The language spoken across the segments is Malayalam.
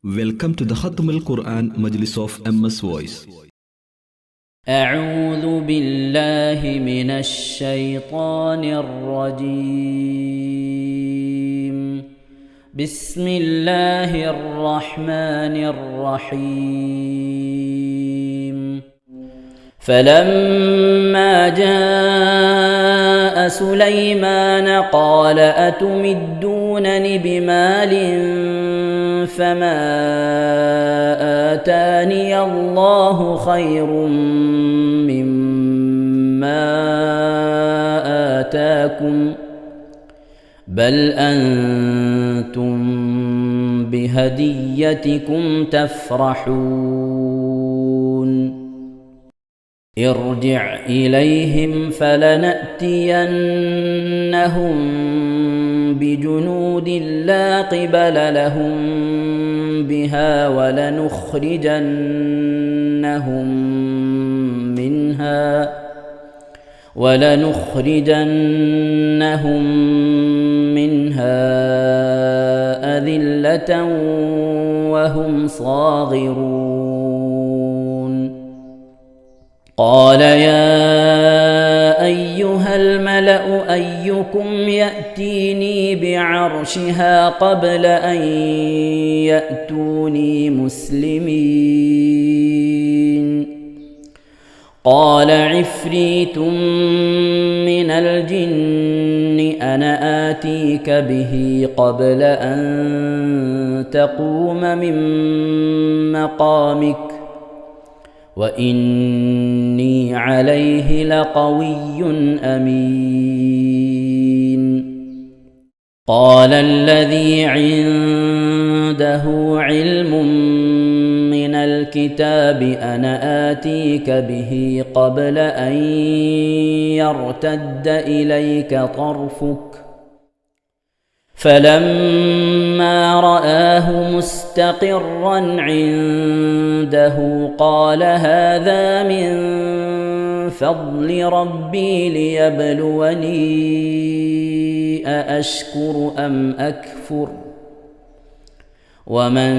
Welcome to the Khatm al-Quran Majlis of MS Voice. أعوذ بالله من الشيطان الرجيم. بسم الله الرحمن الرحيم. فلما جاء سليمان قال أتمدونني بمال فما آتاني الله خير مما آتاكم بل أنتم بهديتكم تفرحون. ارجع إليهم فلنأتينهم بجنود لا قبل لهم بها ولنخرجنهم منها أذلة وهم صاغرون. قال يا أيها الملأ أيكم يأتيني بعرشها قبل أن يأتوني مسلمين؟ قال عفريت من الجن أنا آتيك به قبل أن تقوم من مقامك وإني عليه لقوي أمين. قال الذي عنده علم من الكتاب أنا آتيك به قبل أن يرتد إليك طرفك فلما رآه مستقرا عنده قال هذا من فضل ربي ليبلوني أأشكر أم أكفر ومن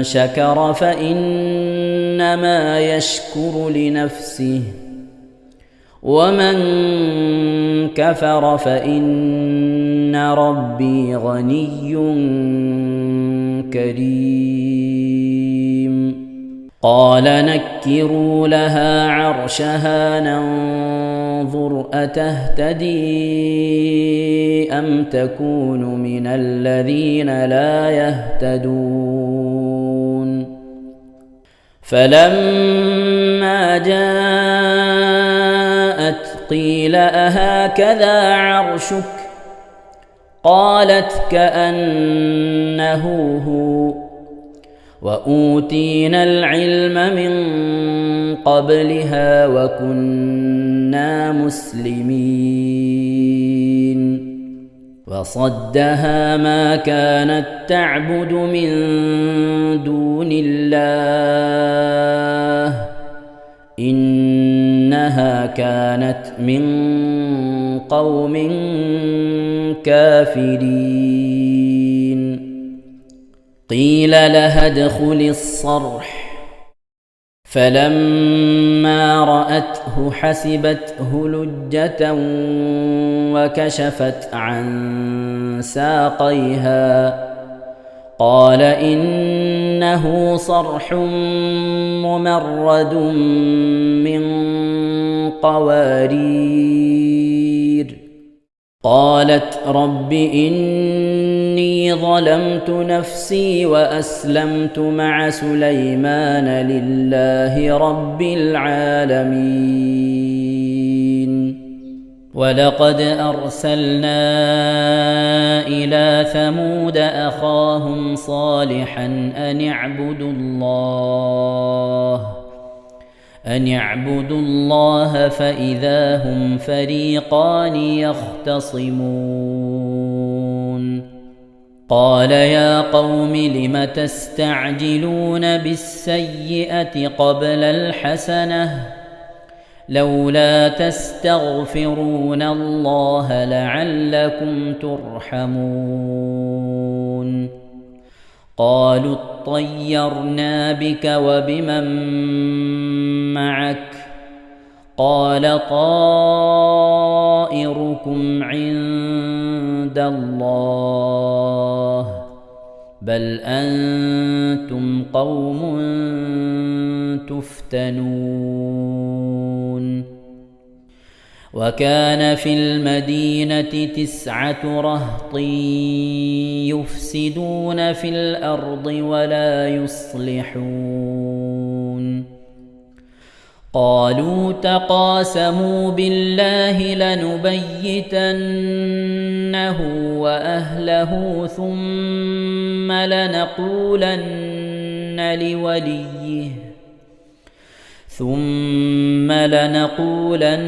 شكر فإنما يشكر لنفسه ومن كفر فإن ربي غني كريم. قال نكروا لها عرشها ننظر أتهتدي أم تكون من الذين لا يهتدون. فلما جاءت قيل أهكذا عرشك قالت كأنه هو وأوتينا العلم من قبلها وكنا مسلمين. وصدها ما كانت تعبد من دون الله إنها كانت من قوم كافرين. قيل لها ادخل الصرح فلما رأته حسبته لجة وكشفت عن ساقيها قال إنه صرح ممرد من قوارير. قالت رب إني ظلمت نفسي وأسلمت مع سليمان لله رب العالمين. ولقد أرسلنا إلى ثمود أخاهم صالحا أن اعبدوا الله فإذا هم فريقان يختصمون. قال يا قوم لم تستعجلون بالسيئة قبل الحسنة لولا تستغفرون الله لعلكم ترحمون. قالوا اطيرنا بك وبمن معك قال طائركم عند الله بل أنتم قوم تفتنون وكان في المدينة 9 رهط يفسدون في الأرض ولا يصلحون قالوا تقاسموا بالله لنبيتنه وأهله ثم لنقولن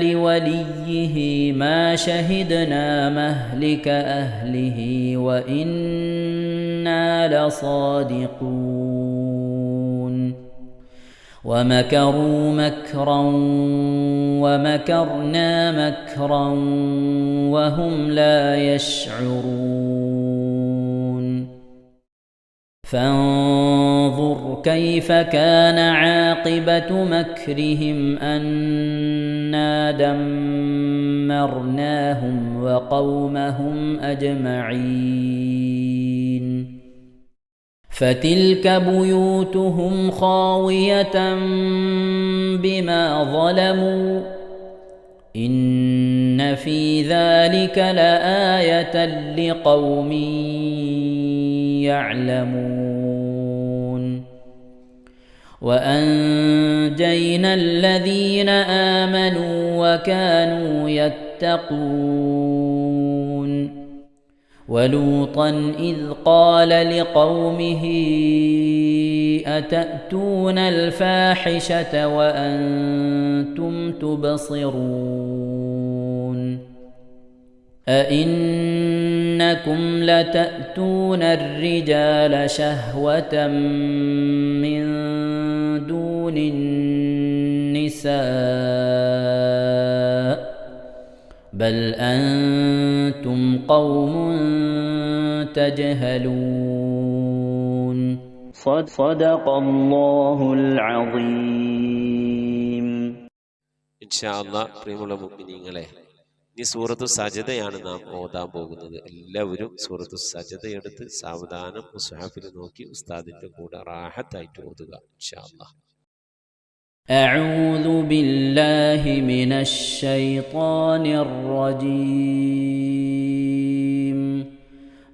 لوليه ما شهدنا مهلك أهله وإنا لصادقون ومكروا مكرا ومكرنا مكرا وهم لا يشعرون فانظر كيف كان عاقبة مكرهم أنا دمرناهم وقومهم أجمعين فتلك بيوتهم خاوية بما ظلموا إن في ذلك لآية لقوم يعلمون وأنجينا الذين آمنوا وكانوا يتقون ولوطا إذ قال لقومه أتأتون الفاحشة وأنتم تبصرون أئنكم لتأتون الرجال شهوة من دون النساء بل أنتم قوم تجهلون صدق الله العظيم. إن شاء الله പ്രിയമുള്ള മുഅ്മിനീങ്ങളെ, ഈ സൂറത്തു സജദയാണ് നാം ഓതാൻ പോകുന്നത്. എല്ലാവരും സൂറത്തു സജദ എടുത്ത് സാവധാനം മുസ്ഹഫിൽ നോക്കി ഉസ്താദിന്റെ കൂടെ റാഹത്തായിട്ട് ഓതുക ഇൻഷാ അല്ലാഹ്. أعوذ بالله من الشيطان الرجيم.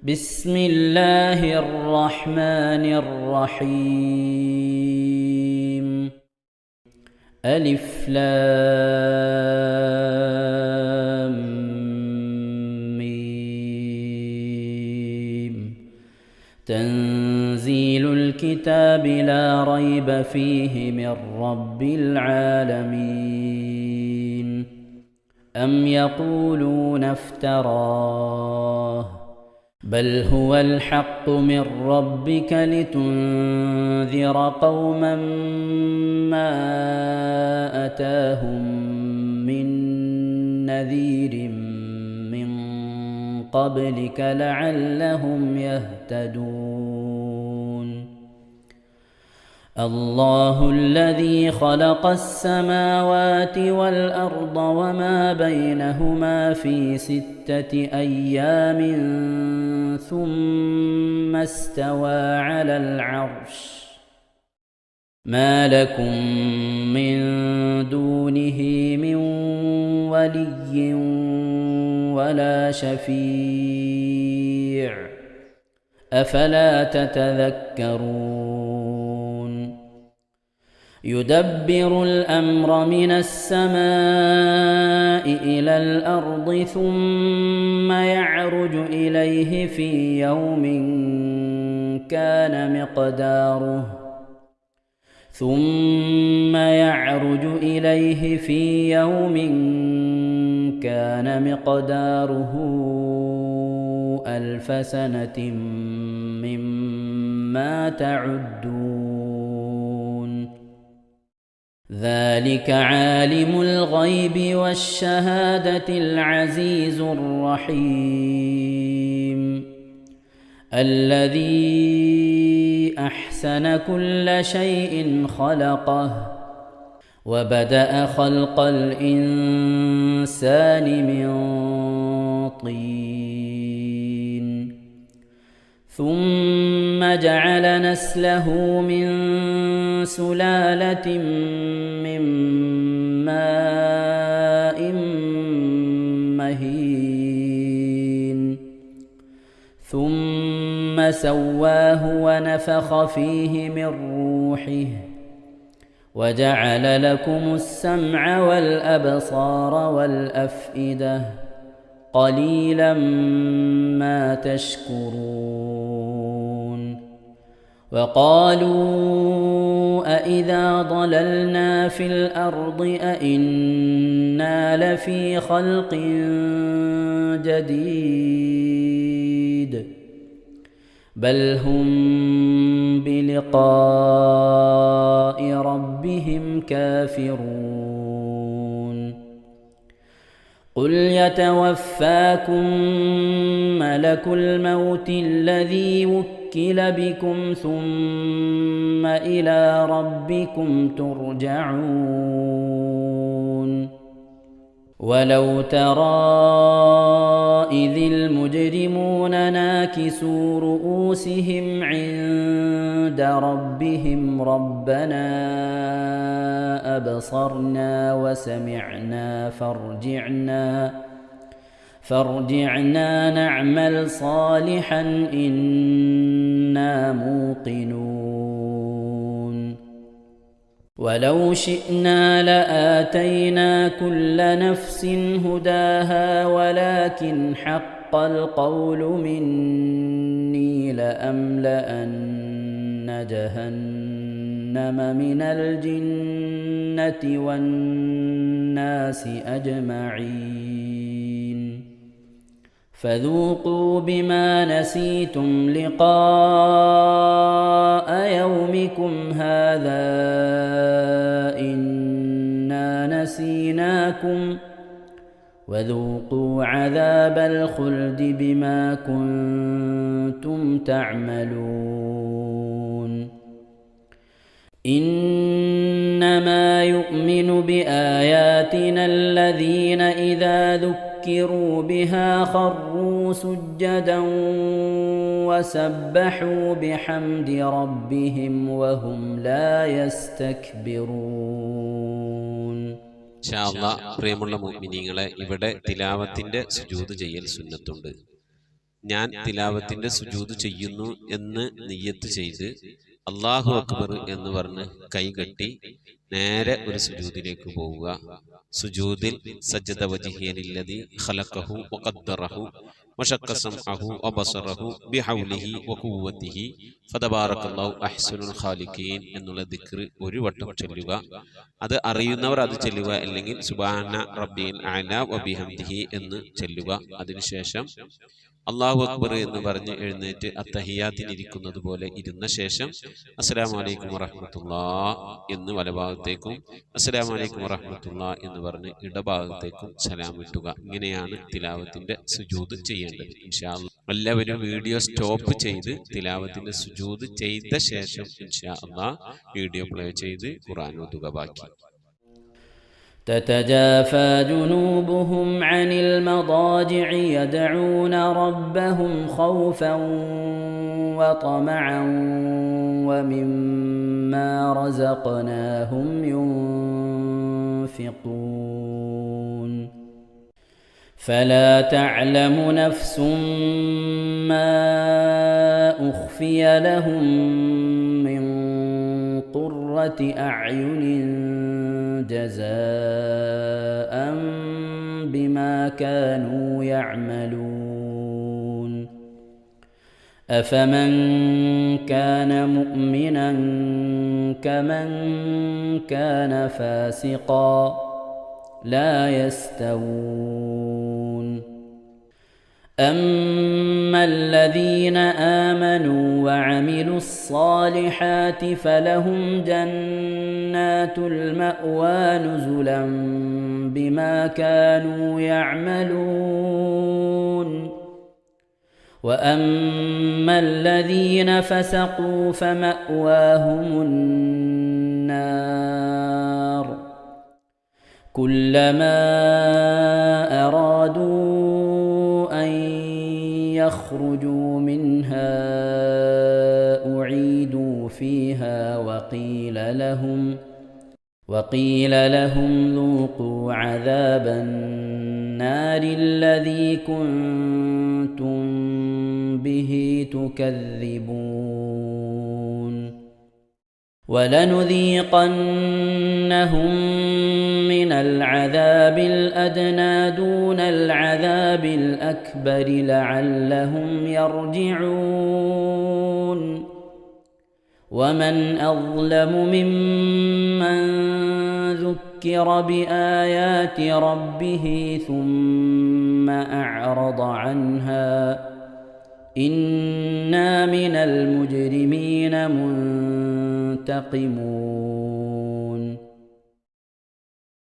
بسم الله الرحمن الرحيم. ألف لام ميم. تنزيل الكتاب لا ريب فيه من رب العالمين. أم يقولون افتراه بل هو الحق من ربك لتنذر قوما ما أتاهم من نذير من قبلك لعلهم يهتدون. الله الذي خلق السماوات والأرض وما بينهما في 6 أيام ثم استوى على العرش ما لكم من دونه من ولي ولا شفيع أفلا تتذكرون. يدبر الأمر من السماء إلى الأرض ثم يعرج إليه في يوم كان مقداره 1000 سنة مما تعدون. ذلك عالم الغيب والشهادة العزيز الرحيم. الذي أحسن كل شيء خلقه وبدأ خلق الإنسان من طين ثم جعل نسله من سلالة من ماء مهين ثم سواه ونفخ فيه من روحه وجعل لكم السمع والأبصار والأفئدة قليلا ما تشكرون وقالوا أإذا ضللنا في الأرض أإنا لفي خلق جديد بل هم بلقاء ربهم كافرون قل يتوفاكم ملك الموت الذي وكل بكم ثم إلى ربكم ترجعون ولو ترى إذ المجرمون ناكسوا رؤوسهم عند ربهم ربنا أبصرنا وسمعنا فارجعنا نعمل صالحا إنا موقنون ولو شئنا لآتينا كل نفس هداها ولكن حق القول مني لأملأن جهنم من الجنة والناس أجمعين فذوقوا بما نسيتم لقاء يومكم هذا إنا نسيناكم وذوقوا عذاب الخلد بما كنتم تعملون إنما يؤمن بآياتنا الذين إذا ذكروا بها خروا سجدا وسبحوا بحمد ربهم وهم لا يستكبرون. ഇൻഷാ അല്ലാഹ് പ്രിയമുള്ള മുഅ്മിനീങ്ങളെ, ഇവിടെ തിലാവത്തിന്റെ സുജൂദ് ചെയ്യൽ സുന്നത്തുണ്ട്. ഞാൻ തിലാവത്തിന്റെ സുജൂദ് ചെയ്യുന്നു എന്ന് നിയ്യത്ത് ചെയ്ത് അല്ലാഹു അക്ബർ എന്ന് പറഞ്ഞ് കൈകെട്ടി നേരെ ഒരു സുജൂദിലേക്ക് പോവുക. സുജൂദിൽ സജ്ജദ വജ്ഹിയലില്ലദി ഖലഖഹു വഖദ്ദറഹു വശഖ സമഅഹു വബസറഹു ബിഹൗലിഹി വഖുവ്വതിഹി ഫതബാറകല്ലാഹു അഹ്സനുൽ ഖാലിഖീൻ എന്നുള്ള ദിക്ർ ഒരു വട്ടം ചൊല്ലുക. അത് അറിയുന്നവർ അത് ചൊല്ലുക, അല്ലെങ്കിൽ സുബ്ഹാന റബ്ബിൽ അഅല വബിഹംദിഹി എന്ന് ചൊല്ലുക. അതിനുശേഷം അല്ലാഹു അക്ബർ എന്ന് പറഞ്ഞ് എഴുന്നേറ്റ് അത്തഹിയാത്തിനിരിക്കുന്നത് പോലെ ഇരുന്ന ശേഷം അസ്സലാമു അലൈക്കും വറഹ്മത്തുള്ളാഹ് എന്ന് വലഭാഗത്തേക്കും അസ്സലാമു അലൈക്കും വറഹ്മത്തുള്ളാഹ് എന്ന് പറഞ്ഞ് ഇടഭാഗത്തേക്കും സലാം വിട്ടുക. ഇങ്ങനെയാണ് തിലാവത്തിന്റെ സുജൂദ് ചെയ്യേണ്ടത്. ഇൻഷാ അല്ലാഹ് എല്ലാവരും വീഡിയോ സ്റ്റോപ്പ് ചെയ്ത് തിലാവത്തിന്റെ സുജൂദ് ചെയ്ത ശേഷം ഇൻഷാ അല്ലാഹ് വീഡിയോ പ്ലേ ചെയ്ത് ഖുർആൻ ഓതുക. ബാക്കി تتجافى جنوبهم عن المضاجع يدعون ربهم خوفا وطمعا ومما رزقناهم ينفقون فلا تعلم نفس ما أخفي لهم من قرة أعين جزاء بما كانوا يعملون أفمن كان مؤمنا كمن كان فاسقا لا يستوون أما الذين آمنوا وعملوا الصالحات فلهم جنات المأوى نزلا بما كانوا يعملون وأما الذين فسقوا فمأواهم النار كلما أرادوا أن يخرجوا منها أعيدوا فيها وقيل لهم ذوقوا عذاب النار الذي كنتم به تكذبون ولنذيقنهم من العذاب الأدنى دون العذاب الأكبر لعلهم يرجعون ومن أظلم ممن ذكر بآيات ربه ثم أعرض عنها إنا من المجرمين منتقمون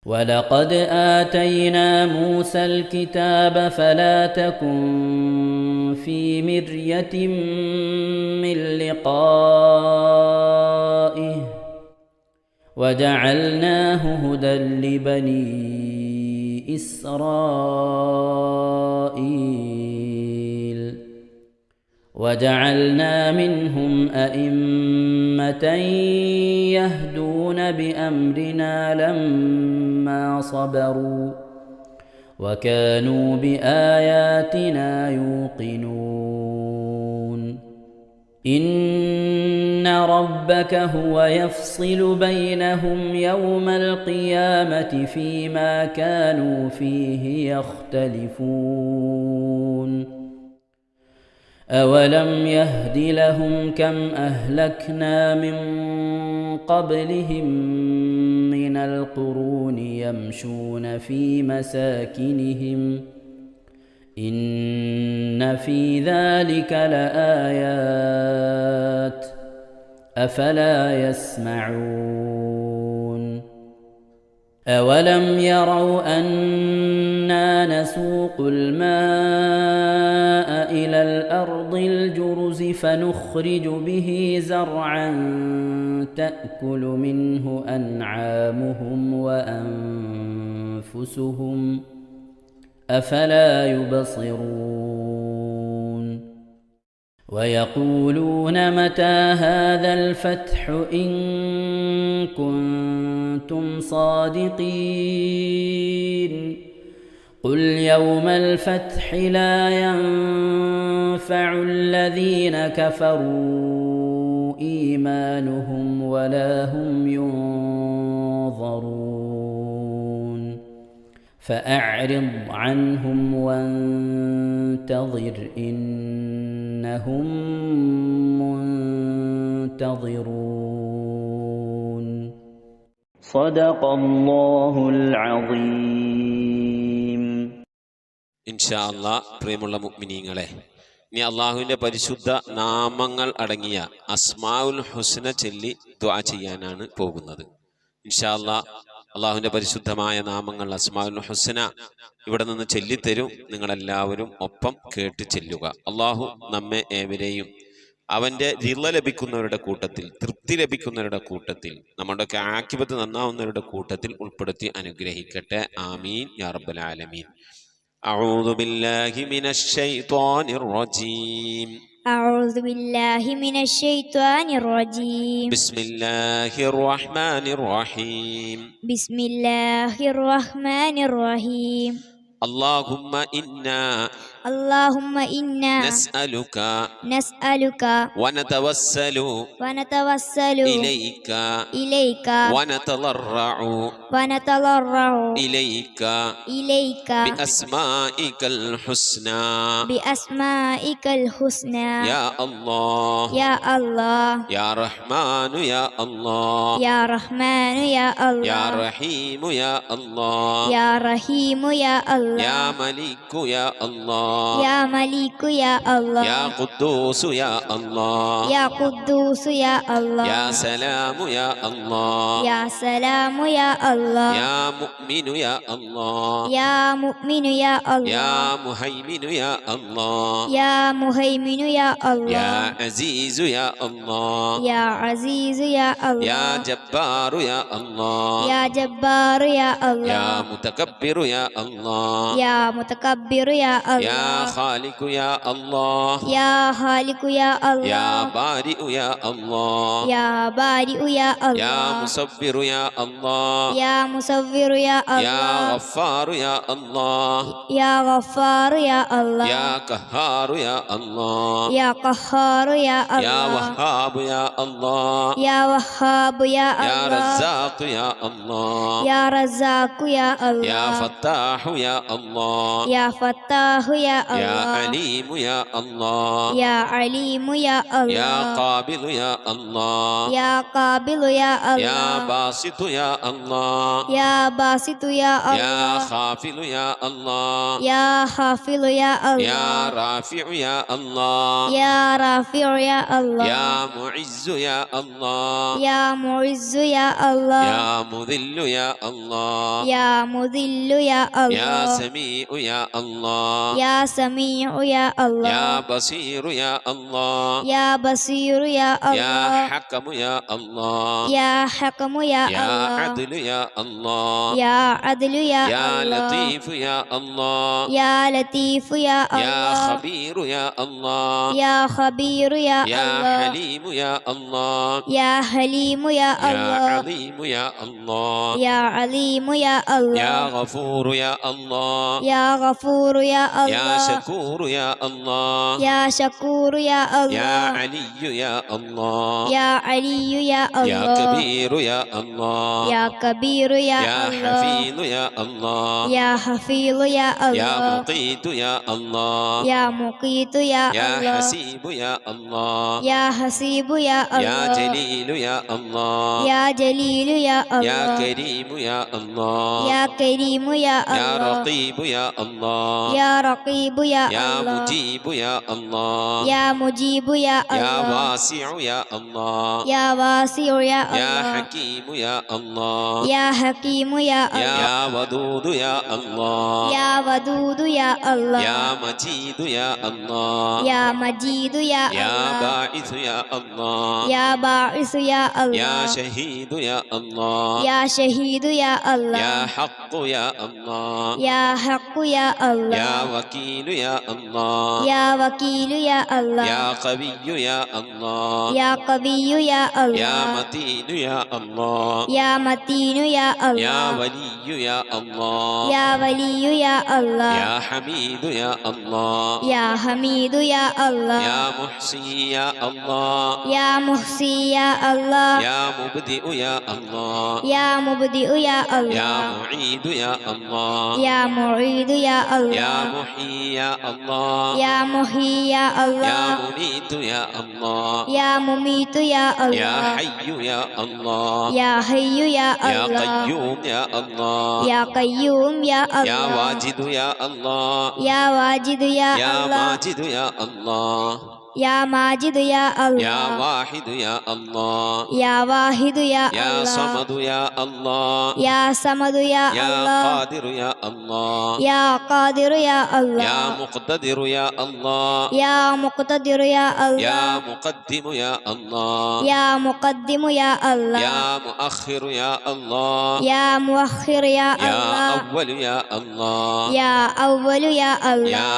ولقد آتينا موسى الكتاب فلا تكن في مرية من لقائه وجعلناه هدى لبني إسرائيل وجعلنا منهم أئمة يهدون بأمرنا لما صبروا وكانوا بآياتنا يوقنون إن ربك هو يفصل بينهم يوم القيامة فيما كانوا فيه يختلفون أولم يهد لهم كم أهلكنا من قبلهم من القرون يمشون في مساكنهم إن في ذلك لآيات أفلا يسمعون أولم يروا أنا نسوق الماء إلى الأرض الجرز فنخرج به زرعا تأكل منه أنعامهم وأنفسهم أفلا يبصرون ويقولون متى هذا الفتح إن كنتم صادقين قل يوم الفتح لا ينفع الذين كفروا إيمانهم ولا هم ينظرون فأعرض عنهم وانتظر إنهم منتظرون صدق الله العظيم ഇൻഷാ അല്ലാഹ്. പ്രിയമുള്ള മുഅ്മിനീങ്ങളെ, ഇനി അള്ളാഹുവിൻ്റെ പരിശുദ്ധ നാമങ്ങൾ അടങ്ങിയ അസ്മാഉൽ ഹുസ്ന ചൊല്ലി ദുആ ചെയ്യാനാണ് പോകുന്നത്. ഇൻഷാ അല്ലാഹ് അള്ളാഹുവിൻ്റെ പരിശുദ്ധമായ നാമങ്ങൾ അസ്മാഉൽ ഹുസ്ന ഇവിടെ നിന്ന് ചൊല്ലിത്തരും. നിങ്ങളെല്ലാവരും ഒപ്പം കേട്ട് ചെല്ലുക. അള്ളാഹു നമ്മെ ഏവരെയും അവൻ്റെ റിള ലഭിക്കുന്നവരുടെ കൂട്ടത്തിൽ, തൃപ്തി ലഭിക്കുന്നവരുടെ കൂട്ടത്തിൽ, നമ്മുടെയൊക്കെ ആഖിബത്ത് നന്നാവുന്നവരുടെ കൂട്ടത്തിൽ ഉൾപ്പെടുത്തി അനുഗ്രഹിക്കട്ടെ. ആമീൻ യാ റബ്ബൽ ആലമീൻ. أعوذ بالله من الشيطان الرجيم. أعوذ بالله من الشيطان الرجيم. بسم الله الرحمن الرحيم. بسم الله الرحمن الرحيم. اللهم إنا نسألك ونتوسل إليك ونتضرع إليك بأسمائك الحسنى يا الله يا رحمن يا الله يا رحيم يا الله يا ملك يا الله الله يا مليك يا الله يا قدوس يا الله يا قدوس يا الله يا سلام يا الله يا سلام يا الله يا مؤمن يا الله يا مؤمن يا الله يا مهيمن يا الله يا مهيمن يا الله يا عزيز يا الله يا عزيز يا الله يا جبار يا الله يا جبار يا يا الله متكبر يا الله يا متكبر يا يا الله خالق يا الله يا خالق يا يا الله بارئ يا الله يا بارئ يا يا الله مصبر يا الله يا مصور يا يا الله غفار يا الله يا غفار يا الله يا قهار يا الله يا قهار يا يا الله وهاب يا الله يا وهاب يا يا الله رزاق يا الله يا رزاق يا يا الله فتاح يا الله يا فتاح يا يا الله عليم يا الله يا عليم يا يا الله قابل يا الله يا قابل يا يا الله باسط يا الله يا باسط يا يا الله خافل يا الله يا خافض يا يا الله رافع يا الله يا رافع يا الله يا معز يا الله يا معز يا الله يا مذل يا الله يا مذل يا يا الله سميع يا الله يا سميع يا الله يا بصير يا الله يا بصير يا يا الله حكم يا الله يا حكم يا يا الله عدل يا الله يا عدل يا يا الله لطيف يا الله يا لطيف يا يا الله خبير يا الله يا خبير يا يا الله حليم يا الله يا حليم يا يا الله عظيم يا الله يا عليم يا يا الله غفور يا الله يا غفور يا يا الله شكور يا الله يا شكور يا يا الله علي يا الله يا علي يا يا الله كبير يا الله يا كبير يا يا الله حفيظ يا الله يا حفيظ يا يا الله مقيت يا الله يا مقيت يا يا الله حسيب يا الله يا حسيب يا يا الله جليل يا الله يا جليل يا يا الله كريم يا الله يا كريم يا يا الله رقيب يا الله يا رقيب يا يا الله مجيب يا الله يا مجيب يا يا الله واسع يا الله يا واسع يا يا الله حكيم يا الله يا حكيم يا الله يا ودود يا الله يا ودود يا الله يا مجيد يا الله يا مجيد يا يا الله باعث يا الله يا باعث يا يا الله شهيد يا الله يا شهيد يا يا الله حق يا الله يا حق يا الله يا وكيل يا الله يا وكيل يا الله يا قوي يا الله يا قوي يا يا الله متين يا الله يا متين يا يا الله ولي يا الله يا ولي يا الله يا حميد يا الله يا حميد يا الله يا محصي يا الله يا محصي يا الله يا مبدئ يا الله يا مبدئ يا يا الله معيد يا الله يا معيد يا يا الله محيي يا الله يا محيي يا يا الله مميت يا الله يا مميت يا يا الله حي يا الله يا حي يا يا الله قيوم يا الله يا قيوم يا يا الله واجد يا الله يا واجد يا يا الله ماجد يا الله يا ماجد يا يا الله واحد يا الله يا واحد يا يا الله صمد يا الله يا صمد يا يا الله قادر يا الله يا قادر يا يا الله مقتدر يا الله يا مقتدر يا يا الله مقدم يا الله يا مقدم يا الله يا مؤخر يا الله يا مؤخر يا يا الله أول يا الله يا أول يا الله يا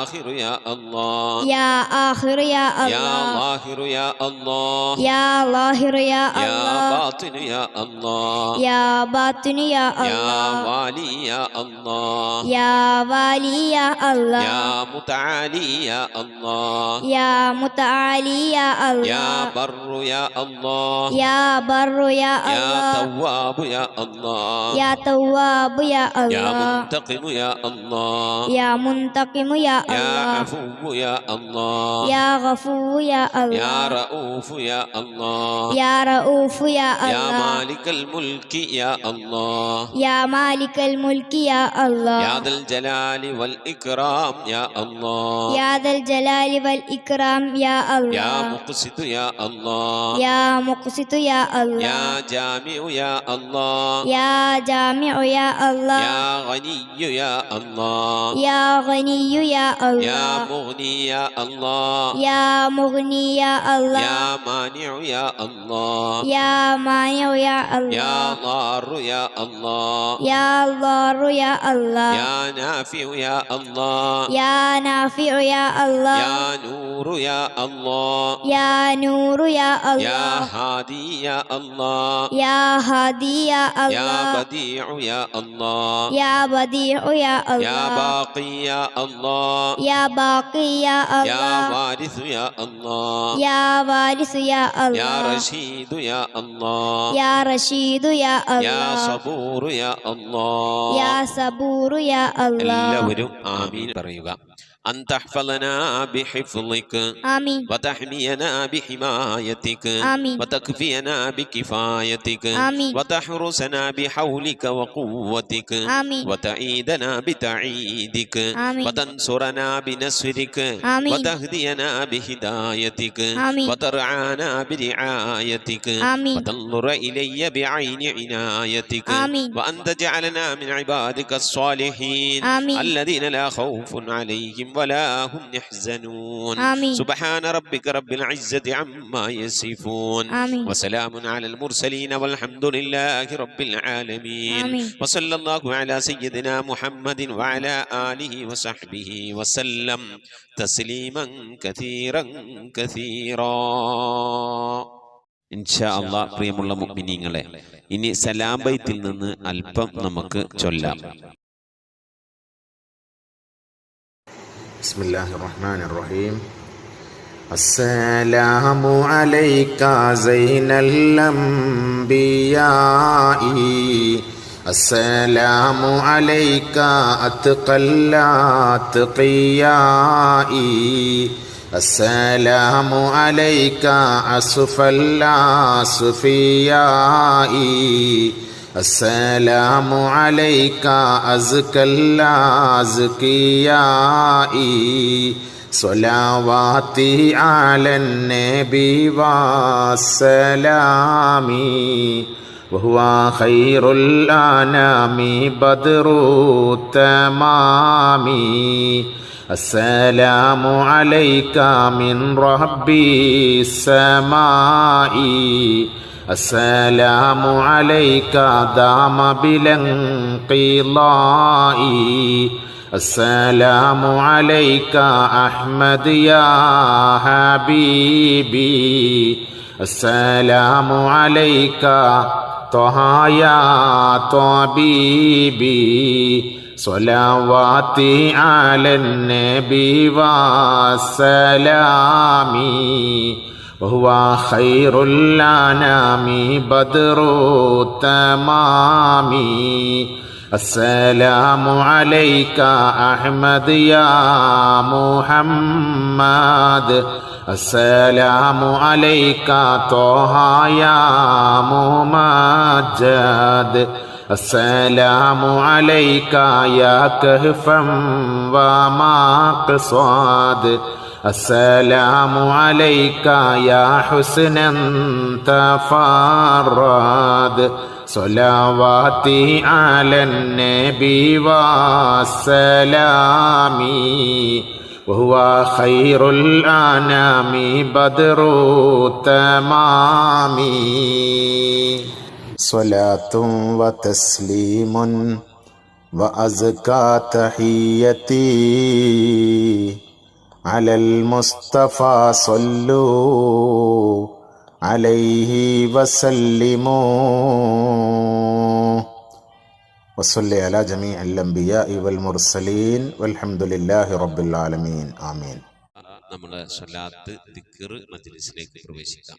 آخر يا الله يا آخر يا يا الله ظاهر يا الله يا ظاهر يا يا الله باطن يا الله يا باطن يا يا الله والي يا الله يا والي يا الله يا متعالي يا الله يا متعالي يا يا الله بر يا الله يا بر يا يا الله تواب يا الله يا تواب يا يا الله منتقم يا الله يا منتقم يا يا الله عفو يا الله يا غفور يا يا الله رؤوف يا الله يا رؤوف يا يا الله مالك الملك يا الله يا مالك الملك يا الله يا ذا الجلال والإكرام يا الله يا ذا الجلال والإكرام يا يا الله مقسط يا الله يا مقسط يا الله يا جامع يا الله يا جامع يا الله يا غني يا الله يا غني يا يا الله مغني يا الله يا مغني يا الله يا مانع يا الله يا مانع يا يا الله ضار يا الله يا ضار يا الله يا نافع يا الله يا نافع يا الله يا نور يا الله يا نور يا يا الله هادي يا الله يا هادي يا يا الله بديع يا الله يا بديع يا يا الله باقي يا الله يا باقي يا يا الله وارث يا الله يا وارث يا يا الله رشيد يا الله يا رشيد يا يا الله صبور يا الله يا صبور يا الله എല്ലാവരും ആമീൻ പറയുക. أن تحفظنا بحفظك آمين وتحمينا بحمايتك آمين وتكفينا بكفايتك آمين وتحرسنا بحولك وقوتك آمين وتعيدنا بتعيدك آمين وتنصرنا بنصرك آمين وتهدينا بهدايتك آمين وترعانا برعايتك آمين وتنظر إلي بعين عنايتك آمين وأن تجعلنا من عبادك الصالحين آمين الذين لا خوف عليهم ولا هم يحزنون آمين سبحان ربك رب العزة عما يصفون آمين وسلام على المرسلين والحمد لله رب العالمين آمين وصلى الله على سيدنا محمد وعلى آله وصحبه وسلم تسليما كثيرا كثيرا ഇൻഷാ അല്ലാഹ്. പ്രിയമുള്ള മുഅ്മിനീങ്ങളെ, ഇനി സലാം ബൈത്തിൽ നിന്ന് അല്പം നമുക്ക് ചൊല്ലാം. بسم الله الرحمن الرحيم. السلام عليك زين الأنبياء السلام عليك أتقى الأتقياء السلام عليك أصفى الأصفياء السلام عليك أزكى الأزكياء صلواتي على النبي والسلام وهو خير الأنام بدر التمام السلام عليك من ربي السماء السلام عليك دام بلا انقضاء السلام عليك أحمد يا حبيبي السلام عليك طه يا طبيبي صلواتي على النبي والسلام وهو خير الأنام بدر التمام السلام عليك أحمد يا محمد السلام عليك طه يا ممجد السلام عليك يا كهفا ومقصد السلام عليك يا حسنا تفرد صلواتي على النبي والسلام وهو خير الأنام بدر التمام صلاة وتسليم وأزكى تحيتي على المصطفى صلوا عليه وسلموا وصلي على جميع الأنبياء والمرسلين والحمد لله رب العالمين آمين. നമ്മുടെ സ്വലാത്ത് ദിക്ർ മജ്ലിസിലേക്ക് പ്രവേശിക്കാം.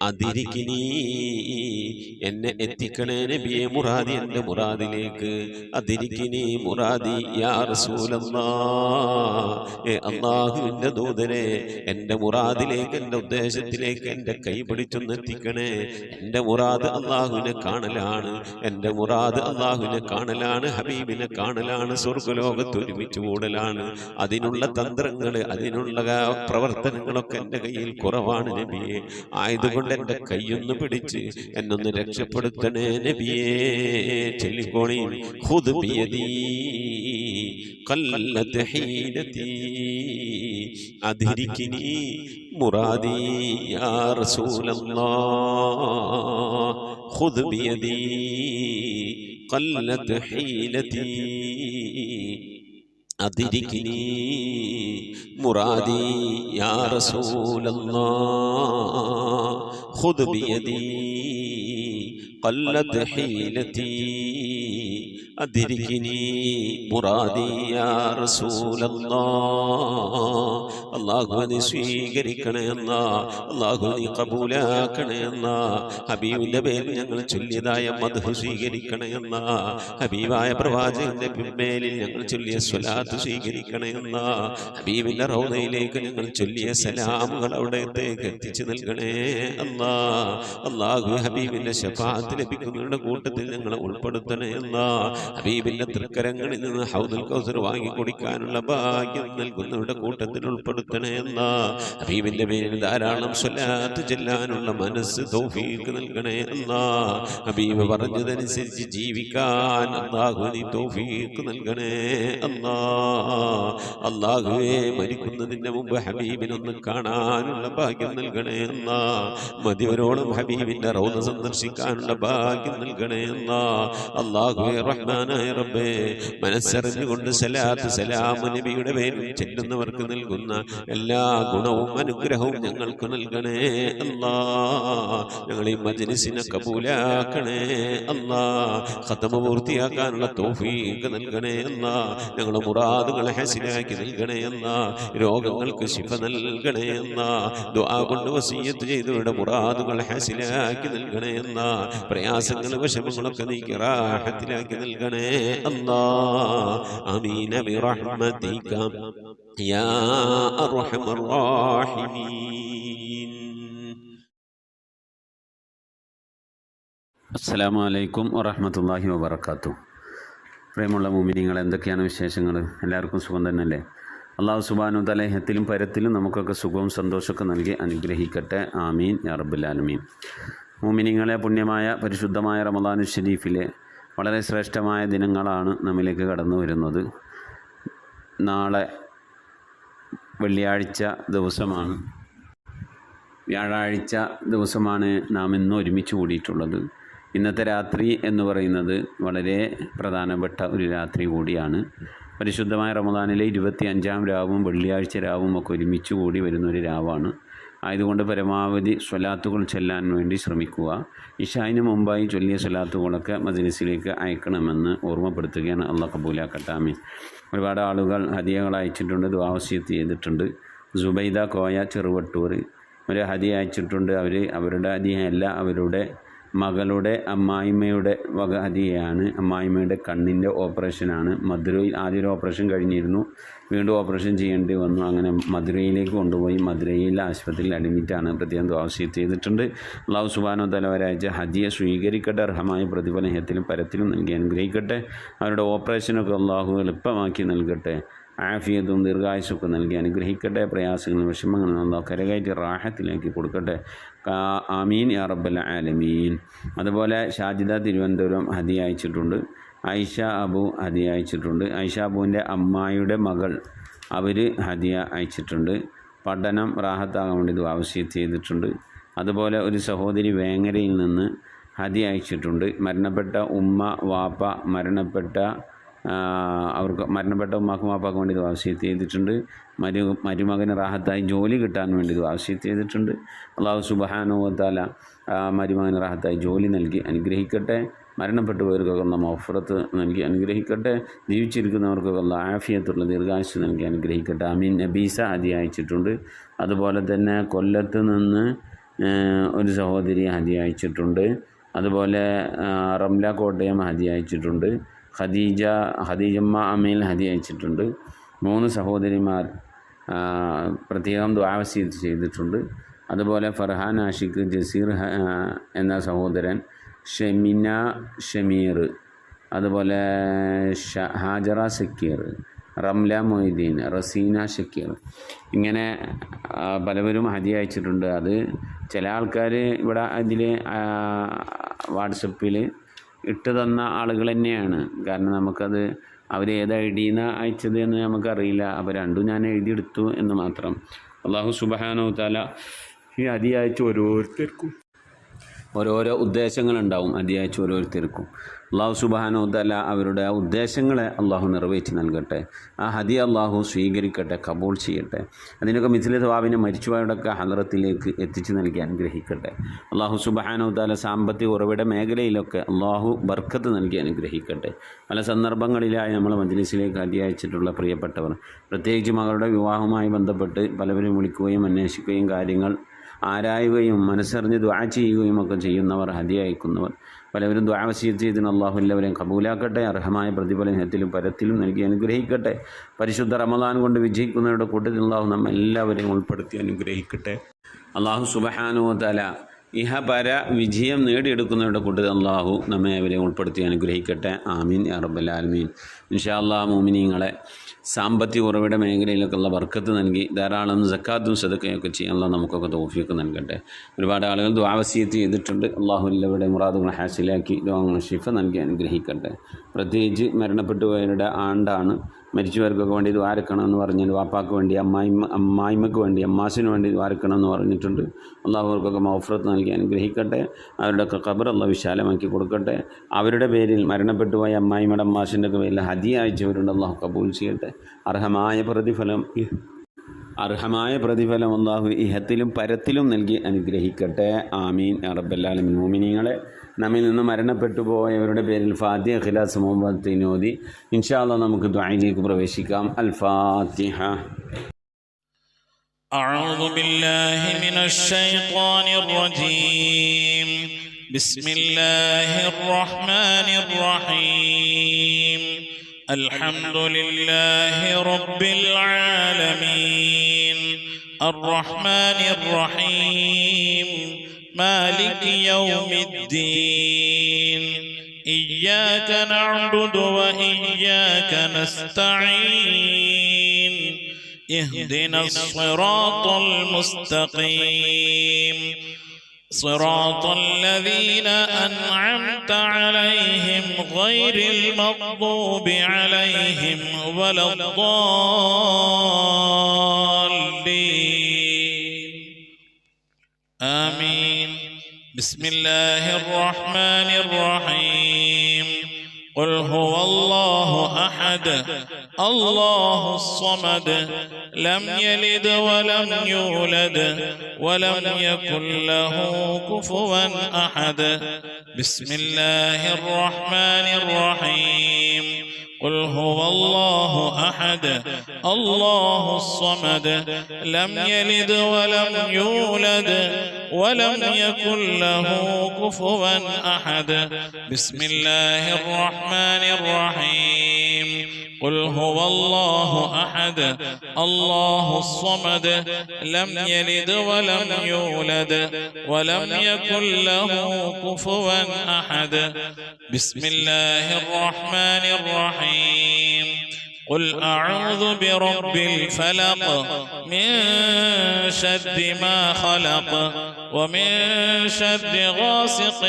അതിരിക്കിനി എന്നെ എത്തിക്കണേ നബിയെ മുറാദി എൻ്റെ മുറാദിലേക്ക് അതിരിക്കിനി മുറാദി യാ റസൂലല്ലാഹ് അല്ലാഹുവിൻ്റെ ദൂതനെ എൻ്റെ മുറാദിലേക്ക് എൻ്റെ ഉദ്ദേശത്തിലേക്ക് എൻ്റെ കൈ പിടിച്ചൊന്ന് എത്തിക്കണേ എൻ്റെ മുറാദ് അല്ലാഹുവിനെ കാണലാണ് എൻ്റെ മുറാദ് അല്ലാഹുവിനെ കാണലാണ് ഹബീബിനെ കാണലാണ് സ്വർഗ്ഗലോകത്ത് ഒരുമിച്ച് കൂടലാണ് അതിനുള്ള തന്ത്രങ്ങൾ അതിനുള്ള പ്രവർത്തനങ്ങളൊക്കെ എൻ്റെ കയ്യിൽ കുറവാണ് നബിയെ ആയതുകൊണ്ട് എൻ്റെ കൈയൊന്ന് പിടിച്ച് എന്നൊന്ന് രക്ഷപ്പെടുത്തണേ നബിയേ ചൊല്ലിക്കോണി ഖുദ് ബിയദീ ഖല്ലത് ഹീനതീ അദ്രികിനി മുറാദി യാ റസൂലല്ലാഹ് ഖുദ് ബിയദീ ഖല്ലത് ഹീനതീ അദ്രികിനി മുറാദി യാ റസൂലല്ലാഹ് ഖുദ് ബിയദീ ഖല്ലത് ഹീലതീ അദ്രികിനി മുറാദി യാ റസൂലല്ലാഹ് അല്ലാഹുവേ സ്വീകരിക്കണേ അല്ലാഹുവേ ഖബൂലാക്കണേ ഹബീബിന്റെ പേരിൽ ഞങ്ങൾ ചൊല്ലിയതായ മദ്ഹ് സ്വീകരിക്കണേ ഹബീബായ പ്രവാചകന്റെ മേലിൽ ഞങ്ങൾ ചൊല്ലിയ സ്വലാത്ത് സ്വീകരിക്കണേ ഹബീബിന്റെ റൗദയിലേക്ക് ഞങ്ങൾ ചൊല്ലിയ സലാമുകൾ അവിടത്തേക്ക് എത്തിച്ചു നൽകണേ അല്ലാഹു ഹബീബിന്റെ ശഫാഅത്ത് ലഭിക്കുന്നവരുടെ കൂട്ടത്തിൽ ഞങ്ങളെ ഉൾപ്പെടുത്തണേ ഹബീബിന്റെ തൃക്കരങ്ങളിൽ നിന്ന് ഹൗദുൽ കൗസർ വാങ്ങി കുടിക്കാനുള്ള ഭാഗ്യം നൽകുന്നവരുടെ കൂട്ടത്തിൽ ഉൾപ്പെടുത്തണേ ഹബീബിന്റെ പേരിൽ ധാരാളം സ്വലാത്ത് ചെല്ലാനുള്ള മനസ്സ് തൗഫീഖ് നൽകണേ ഹബീബ് പറഞ്ഞതനുസരിച്ച് ജീവിക്കാൻ അല്ലാഹു നീ തൗഫീഖ് നൽകണേ അല്ലാഹുവേ മരിക്കുന്നതിന് മുമ്പ് ഹബീബിനൊന്ന് കാണാനുള്ള ഭാഗ്യം നൽകണേ മതിവരോളം ഹബീബിന്റെ റൗദ സന്ദർശിക്കാനുള്ള ഭാഗ്യം നൽകണേ അല്ലാഹുവേ റഹ്മാനായ റബ്ബേ മനസ്സറിഞ്ഞുകൊണ്ട് സലാത്ത് സലാം നബിയുടെ പേരിൽ ചെല്ലുന്നവർക്ക് നൽകുന്ന എല്ലാ ഗുണവും അനുഗ്രഹവും ഞങ്ങൾക്ക് നൽകണേ ഞങ്ങൾ ഈ മജ്‌ലിസിനെ കബൂലാക്കണേ ഖതമ പൂർത്തിയാക്കാനുള്ള തൗഫീഖ് നൽകണേ ഞങ്ങളുടെ മുറാദുകളെ ഹസനാക്കി നൽകണേ രോഗങ്ങൾക്ക് ശിഫ നൽകണേ ദുആ കൊണ്ട് വസിയ്യത്ത് ചെയ്തവരുടെ മുറാദുകൾ ഹസനാക്കി നൽകണേ പ്രയാസങ്ങൾ വിഷമങ്ങളൊക്കെ നീക്കി റാഹത്തിലാക്കി നൽകണേ ആമീൻ ബിറഹ്മതിക യാ അർഹമർ റഹീമീൻ. അസ്സലാമു അലൈക്കും വറഹ്മത്തുള്ളാഹി വബറകാതുഹു. പ്രിയമുള്ള മുഅ്മിനീങ്ങൾ, എന്തൊക്കെയാണ് വിശേഷങ്ങൾ? എല്ലാവർക്കും സുഖം തന്നെയല്ലേ? അല്ലാഹു സുബ്ഹാനഹു തആല ഇഹത്തിലും പരത്തിലും നമുക്കൊക്കെ സുഖവും സന്തോഷമൊക്കെ നൽകി അനുഗ്രഹിക്കട്ടെ. ആമീൻ യാ റബ്ബൽ ആലമീൻ. മുഅ്മിനീങ്ങളെ, പുണ്യമായ പരിശുദ്ധമായ റമദാനുൽ ശരീഫിലെ വളരെ ശ്രേഷ്ഠമായ ദിനങ്ങളാണ് നമ്മിലേക്ക് കടന്നു വരുന്നത്. നാളെ വെള്ളിയാഴ്ച ദിവസമാണ്, വ്യാഴാഴ്ച ദിവസമാണ് നാം ഇന്ന് ഒരുമിച്ച് കൂടിയിട്ടുള്ളത്. ഇന്നത്തെ രാത്രി എന്ന് പറയുന്നത് വളരെ പ്രധാനപ്പെട്ട ഒരു രാത്രി കൂടിയാണ്. പരിശുദ്ധമായ റമദാനിലെ 25-ാം രാവും വെള്ളിയാഴ്ച രാവും ഒക്കെ ഒരുമിച്ച് കൂടി വരുന്നൊരു രാവാണ്. ആയതുകൊണ്ട് പരമാവധി സ്വലാത്തുകൾ ചെല്ലാൻ വേണ്ടി ശ്രമിക്കുക. ഇശായിന് മുമ്പായി ചൊല്ലിയ സ്വലാത്തുകളൊക്കെ മജ്‌ലിസിലേക്ക് അയക്കണമെന്ന് ഓർമ്മപ്പെടുത്തുകയാണ്. അല്ലാഹു കബൂലാക്കട്ടെ. ആമീൻ. ഒരുപാട് ആളുകൾ ഹദിയകൾ അയച്ചിട്ടുണ്ട്, ദുആ വസിയത്ത് ചെയ്തിട്ടുണ്ട്. സുബൈദ കോയ ചെറുവട്ടൂർ ഒരു ഹദിയ അയച്ചിട്ടുണ്ട്. അവരുടെ ഹദിയയല്ല, അവരുടെ മകളുടെ അമ്മായിമ്മയുടെ വക ഹദിയയാണ്. അമ്മായിമ്മയുടെ കണ്ണിൻ്റെ ഓപ്പറേഷനാണ്. മധുരയിൽ ആദ്യം ഓപ്പറേഷൻ കഴിഞ്ഞിരുന്നു, വീണ്ടും ഓപ്പറേഷൻ ചെയ്യേണ്ടി വന്നു. അങ്ങനെ മധുരയിലേക്ക് കൊണ്ടുപോയി മധുരയിൽ ആശുപത്രിയിൽ അഡ്മിറ്റാണ്. പ്രത്യേകം ദുആ വസിയത്ത് ചെയ്തിട്ടുണ്ട്. അല്ലാഹു സുബ്ഹാനഹു വ തആല ഒരാഴ്ച ഹദിയ സ്വീകരിക്കട്ടെ, അർഹമായ പ്രതിഫലം ഇഹത്തിലും പരത്തിലും നൽകി അനുഗ്രഹിക്കട്ടെ. അവരുടെ ഓപ്പറേഷനൊക്കെ അല്ലാഹു എളുപ്പമാക്കി നൽകട്ടെ. ആഫിയത്തും ദീർഘായുസ്സൊക്കെ നൽകി അനുഗ്രഹിക്കട്ടെ. പ്രയാസങ്ങളും വിഷമങ്ങളും അല്ലാഹു കരകയറ്റി റാഹത്തിലാക്കി കൊടുക്കട്ടെ. ആമീൻ യാ റബ്ബൽ ആലമീൻ. അതുപോലെ ഷാജിദ തിരുവനന്തപുരം ഹദിയ അയച്ചിട്ടുണ്ട്. ഐഷ അബു ഹദിയ അയച്ചിട്ടുണ്ട്. ഐഷ അബുവിൻ്റെ അമ്മായിയുടെ മകൾ അവർ ഹദിയ അയച്ചിട്ടുണ്ട്. പഠനം റാഹത്താകാൻ വേണ്ടി ദുആ വസിയത്ത് ചെയ്തിട്ടുണ്ട്. അതുപോലെ ഒരു സഹോദരി വേങ്ങരയിൽ നിന്ന് ഹദിയ അയച്ചിട്ടുണ്ട്. മരണപ്പെട്ട ഉമ്മ വാപ്പ അവർക്ക് മരണപ്പെട്ട ഉമ്മാക്കും വാപ്പാക്കും വേണ്ടി ദുആ വസിയത്ത് ചെയ്തിട്ടുണ്ട്. മരുമകന് റാഹത്തായി ജോലി കിട്ടാൻ വേണ്ടി ദുആ വസിയത്ത് ചെയ്തിട്ടുണ്ട്. അല്ലാഹു സുബ്ഹാനഹു വ തആല മരുമകന് റാഹത്തായി ജോലി നൽകി അനുഗ്രഹിക്കട്ടെ. മരണപ്പെട്ടുപോയവർക്കൊക്കെ അല്ലാഹു മഗ്ഫിറത്ത് നൽകി അനുഗ്രഹിക്കട്ടെ. ജീവിച്ചിരിക്കുന്നവർക്കൊക്കെ അല്ലാഹു ആഫിയത്തുള്ള ദീർഘായുസ്സ് നൽകി അനുഗ്രഹിക്കട്ടെ. ആമീൻ. നബീസ ഹദിയ അയച്ചിട്ടുണ്ട്. അതുപോലെ തന്നെ കൊല്ലത്ത് നിന്ന് ഒരു സഹോദരി ഹദിയ അയച്ചിട്ടുണ്ട്. അതുപോലെ റംല കോട്ടയം ഹദിയ അയച്ചിട്ടുണ്ട്. ഖദീജമ്മ അമീൽ ഹദിയ അയച്ചിട്ടുണ്ട്. 3 സഹോദരിമാർ പ്രത്യേകം ദുആ വസിയത്ത് ചെയ്തിട്ടുണ്ട്. അതുപോലെ ഫർഹാൻ ആഷിഖ്, ജസീർ എന്ന സഹോദരൻ, ഷെമിന ഷമീർ, അതുപോലെ ഹാജറ ഷക്കീർ, റംല മൊയ്തീൻ, റസീന ഷക്കീർ, ഇങ്ങനെ പലവരും ഹദിയ അയച്ചിട്ടുണ്ട്. അത് ചില ആൾക്കാർ ഇവിടെ അതിൽ വാട്സപ്പിൽ ഇട്ട് തന്ന ആളുകൾ തന്നെയാണ്. കാരണം നമുക്കത് അവർ ഏത് ഐഡിന്ന് അയച്ചത് എന്ന് നമുക്കറിയില്ല. അപ്പോൾ രണ്ടും ഞാൻ എഴുതിയെടുത്തു എന്ന് മാത്രം. അല്ലാഹു സുബ്ഹാനഹു വ തആല ഈ ഹദിയ അയച്ച ഓരോരുത്തർക്കും ഓരോരോ ഉദ്ദേശങ്ങളുണ്ടാവും. ഹദിയ അയച്ച ഓരോരുത്തർക്കും അല്ലാഹു സുബ്ഹാനഹു വ തആല അവരുടെ ആ ഉദ്ദേശങ്ങളെ അള്ളാഹു നിറവേറ്റി നൽകട്ടെ. ആ ഹദിയ അള്ളാഹു സ്വീകരിക്കട്ടെ, കബൂൾ ചെയ്യട്ടെ. അതിനൊക്കെ മിസ്ലി സവാബിനെ മരിച്ചുപോയവരുടെയൊക്കെ ഹദറത്തിലേക്ക് എത്തിച്ചു നൽകി അനുഗ്രഹിക്കട്ടെ. അള്ളാഹു സുബ്ഹാനഹു വ തആല സാമ്പത്തിക ഉറവിട മേഖലയിലൊക്കെ അള്ളാഹു ബർക്കത്ത് നൽകി അനുഗ്രഹിക്കട്ടെ. പല സന്ദർഭങ്ങളിലായി നമ്മളെ മജ്ലിസിലേക്ക് ഹദിയ അയച്ചിട്ടുള്ള പ്രിയപ്പെട്ടവർ, പ്രത്യേകിച്ച് മകളുടെ വിവാഹവുമായി ബന്ധപ്പെട്ട് പലവരും വിളിക്കുകയും അന്വേഷിക്കുകയും കാര്യങ്ങൾ ആരായുകയും മനസ്സറിഞ്ഞ് ദുആ ചെയ്യുകയും ഒക്കെ ചെയ്യുന്നവർ, ഹദിയ അയക്കുന്നവർ പലവരും ദുആ വസിയത്ത് ചെയ്തതിന് അല്ലാഹു എല്ലാവരെയും കബൂലാക്കട്ടെ. അർഹമായ പ്രതിഫലം ഇഹത്തിലും പരത്തിലും നൽകി അനുഗ്രഹിക്കട്ടെ. പരിശുദ്ധ റമദാൻ കൊണ്ട് വിജയിക്കുന്നവരുടെ കൂട്ടത്തിൽ അല്ലാഹു നമ്മെല്ലാവരെയും ഉൾപ്പെടുത്തി അനുഗ്രഹിക്കട്ടെ. അല്ലാഹു സുബ്ഹാനഹു വ തആല ഇഹപര വിജയം നേടിയെടുക്കുന്നവരുടെ കൂട്ടത്തിൽ അല്ലാഹു നമ്മെ അവരെയും ഉൾപ്പെടുത്തി അനുഗ്രഹിക്കട്ടെ. ആമീൻ യാ റബ്ബൽ ആലമീൻ. ഇൻഷാ അല്ലാഹ് മുഅ്മിനീങ്ങളെ, സാമ്പത്തിക ഉറവിട മേഖലയിലൊക്കെയുള്ള ബർക്കത്ത് നൽകി ധാരാളം സക്കാത്തും സദഖയൊക്കെ ചെയ്യാനുള്ള നമുക്കൊക്കെ തൗഫീഖ് നൽകട്ടെ. ഒരുപാട് ആളുകൾ ദുആ വസിയത്ത് ചെയ്തിട്ടുണ്ട്. അല്ലാഹു എല്ലാവരുടെയും മുറാദുകൾ ഹാസിലാക്കി രോഗങ്ങൾ ശിഫ നൽകി അനുഗ്രഹിക്കട്ടെ. പ്രത്യേകിച്ച് മരണപ്പെട്ടു പോയവരുടെ ആണ്ടാണ്. മരിച്ചവർക്കൊക്കെ വേണ്ടി ദ്വാരക്കണമെന്ന് പറഞ്ഞാൽ വാപ്പാക്ക് വേണ്ടി, അമ്മായിമ്മക്ക് വേണ്ടി, അമ്മാസിന് വേണ്ടി ദ്വാരക്കണമെന്ന് പറഞ്ഞിട്ടുണ്ട്. അല്ലാഹു അവർക്കൊക്കെ മൗഫറത്ത് നൽകി അനുഗ്രഹിക്കട്ടെ. അവരുടെയൊക്കെ ഖബർ അല്ലാഹു വിശാലമാക്കി കൊടുക്കട്ടെ. അവരുടെ പേരിൽ മരണപ്പെട്ടു പോയ അമ്മായിമ്മയുടെ അമ്മാസിൻ്റെ ഒക്കെ പേരിൽ ഹദിയ അയച്ചവരുണ്ട്. അല്ലാഹു കബൂൽ ചെയ്യട്ടെ. അർഹമായ പ്രതിഫലം അല്ലാഹു ഇഹത്തിലും പരത്തിലും നൽകി അനുഗ്രഹിക്കട്ടെ. ആമീൻ യാ റബ്ബൽ ആലമീൻ. മുഅ്മിനീങ്ങളെ, നമ്മിൽ നിന്ന് മരണപ്പെട്ടു പോയവരുടെ പേരിൽ ഫാത്തിഹ, ഇഖ്ലാസ്, മുഹമ്മദ് ഓതി ഇൻഷാ അല്ലാഹ് നമുക്ക് ദുആയിലേക്ക് പ്രവേശിക്കാം. അൽ ഫാത്തിഹ. أعوذ بالله من الشيطان الرجيم. بسم الله الرحمن الرحيم. الحمد لله رب العالمين الرحمن الرحيم مالك يوم الدين إياك نعبد وإياك نستعين اهدنا الصراط المستقيم صراط الذين أنعمت عليهم غير المغضوب عليهم ولا الضالين آمين. بسم الله الرحمن الرحيم. قل هو الله أحد الله الصمد لم يلد ولم يولد ولم يكن له كفوا أحد. بسم الله الرحمن الرحيم. قل هو الله أحد الله الصمد لم يلد ولم يولد ولم يكن له كفوا أحد. بسم الله الرحمن الرحيم. قل هو الله أحد الله الصمد لم يلد ولم يولد ولم يكن له كفوا أحد. بسم الله الرحمن الرحيم. قل أعوذ برب الفلق من شر ما خلق ومن شر غاسق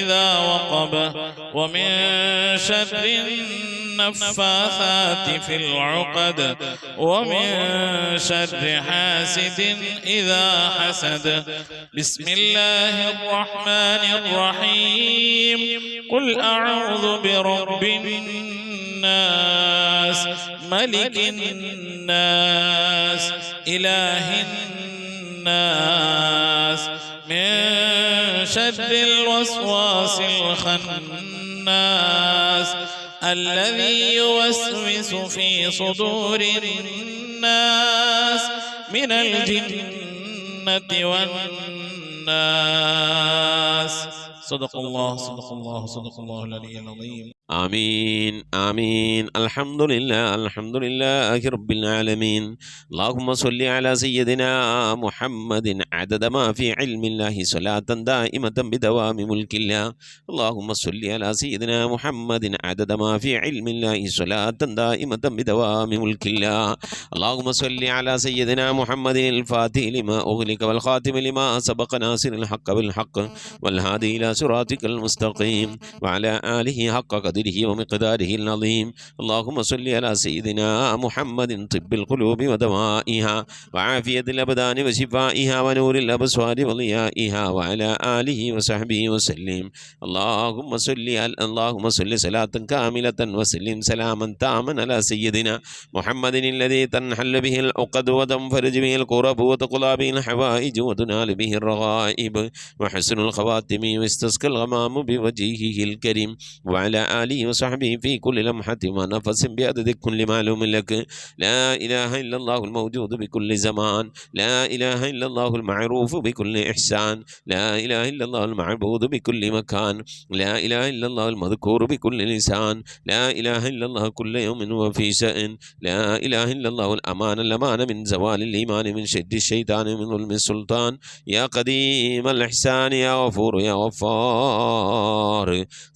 إذا وقب ومن شر النفاثات في العقد ومن شر حاسد إذا حسد. بسم الله الرحمن الرحيم. قل أعوذ برب الناس ملك الناس إله الناس من شر الوسواس الخناس الذي يوسوس في صدور الناس من الجنة والناس. الناس. صدق الله صدق الله صدق الله العلي العظيم. آمين آمين. الحمد لله رب العالمين. اللهم صل على سيدنا محمد عدد ما في علم الله صلاة دائمة بدوام ملك الله. اللهم صل على سيدنا محمد عدد ما في علم الله صلاة دائمة بدوام ملك الله. اللهم صل على سيدنا محمد الفاتح لما أغلق والخاتم لما سبق ناصر الحق بالحق والهادي إلى صراطك المستقيم وعلى آله حق قدره ومقداره العظيم. اللهم صل على سيدنا محمد طب القلوب ودوائها وعافية الأبدان وشفائها ونور الأبصار وضيائها وعلى آله وصحبه وسلم. اللهم صل صلاة كاملة وسلم سلاما تاما على سيدنا محمد الذي تنحل به العقد وتنفرج به الكرب وتقضى به الحوائج وتنال به الرغائب وحسن الخواتم واستسقى الغمام بوجهه الكريم وعلى آله وصحبه في كل لمحة ونفس بعدد كل معلوم لك. لا إله إلا الله الموجود بكل زمان. لا إله إلا الله المعروف بكل إحسان. لا إله إلا الله المعبود بكل مكان. لا إله إلا الله المذكور بكل لسان. لا إله إلا الله كل يوم وفي شأن. لا إله إلا الله الأمان من زوال الإيمان من شد الشيطان من ظلم السلطان. يا قديم الإحسان يا غفور يا غفار.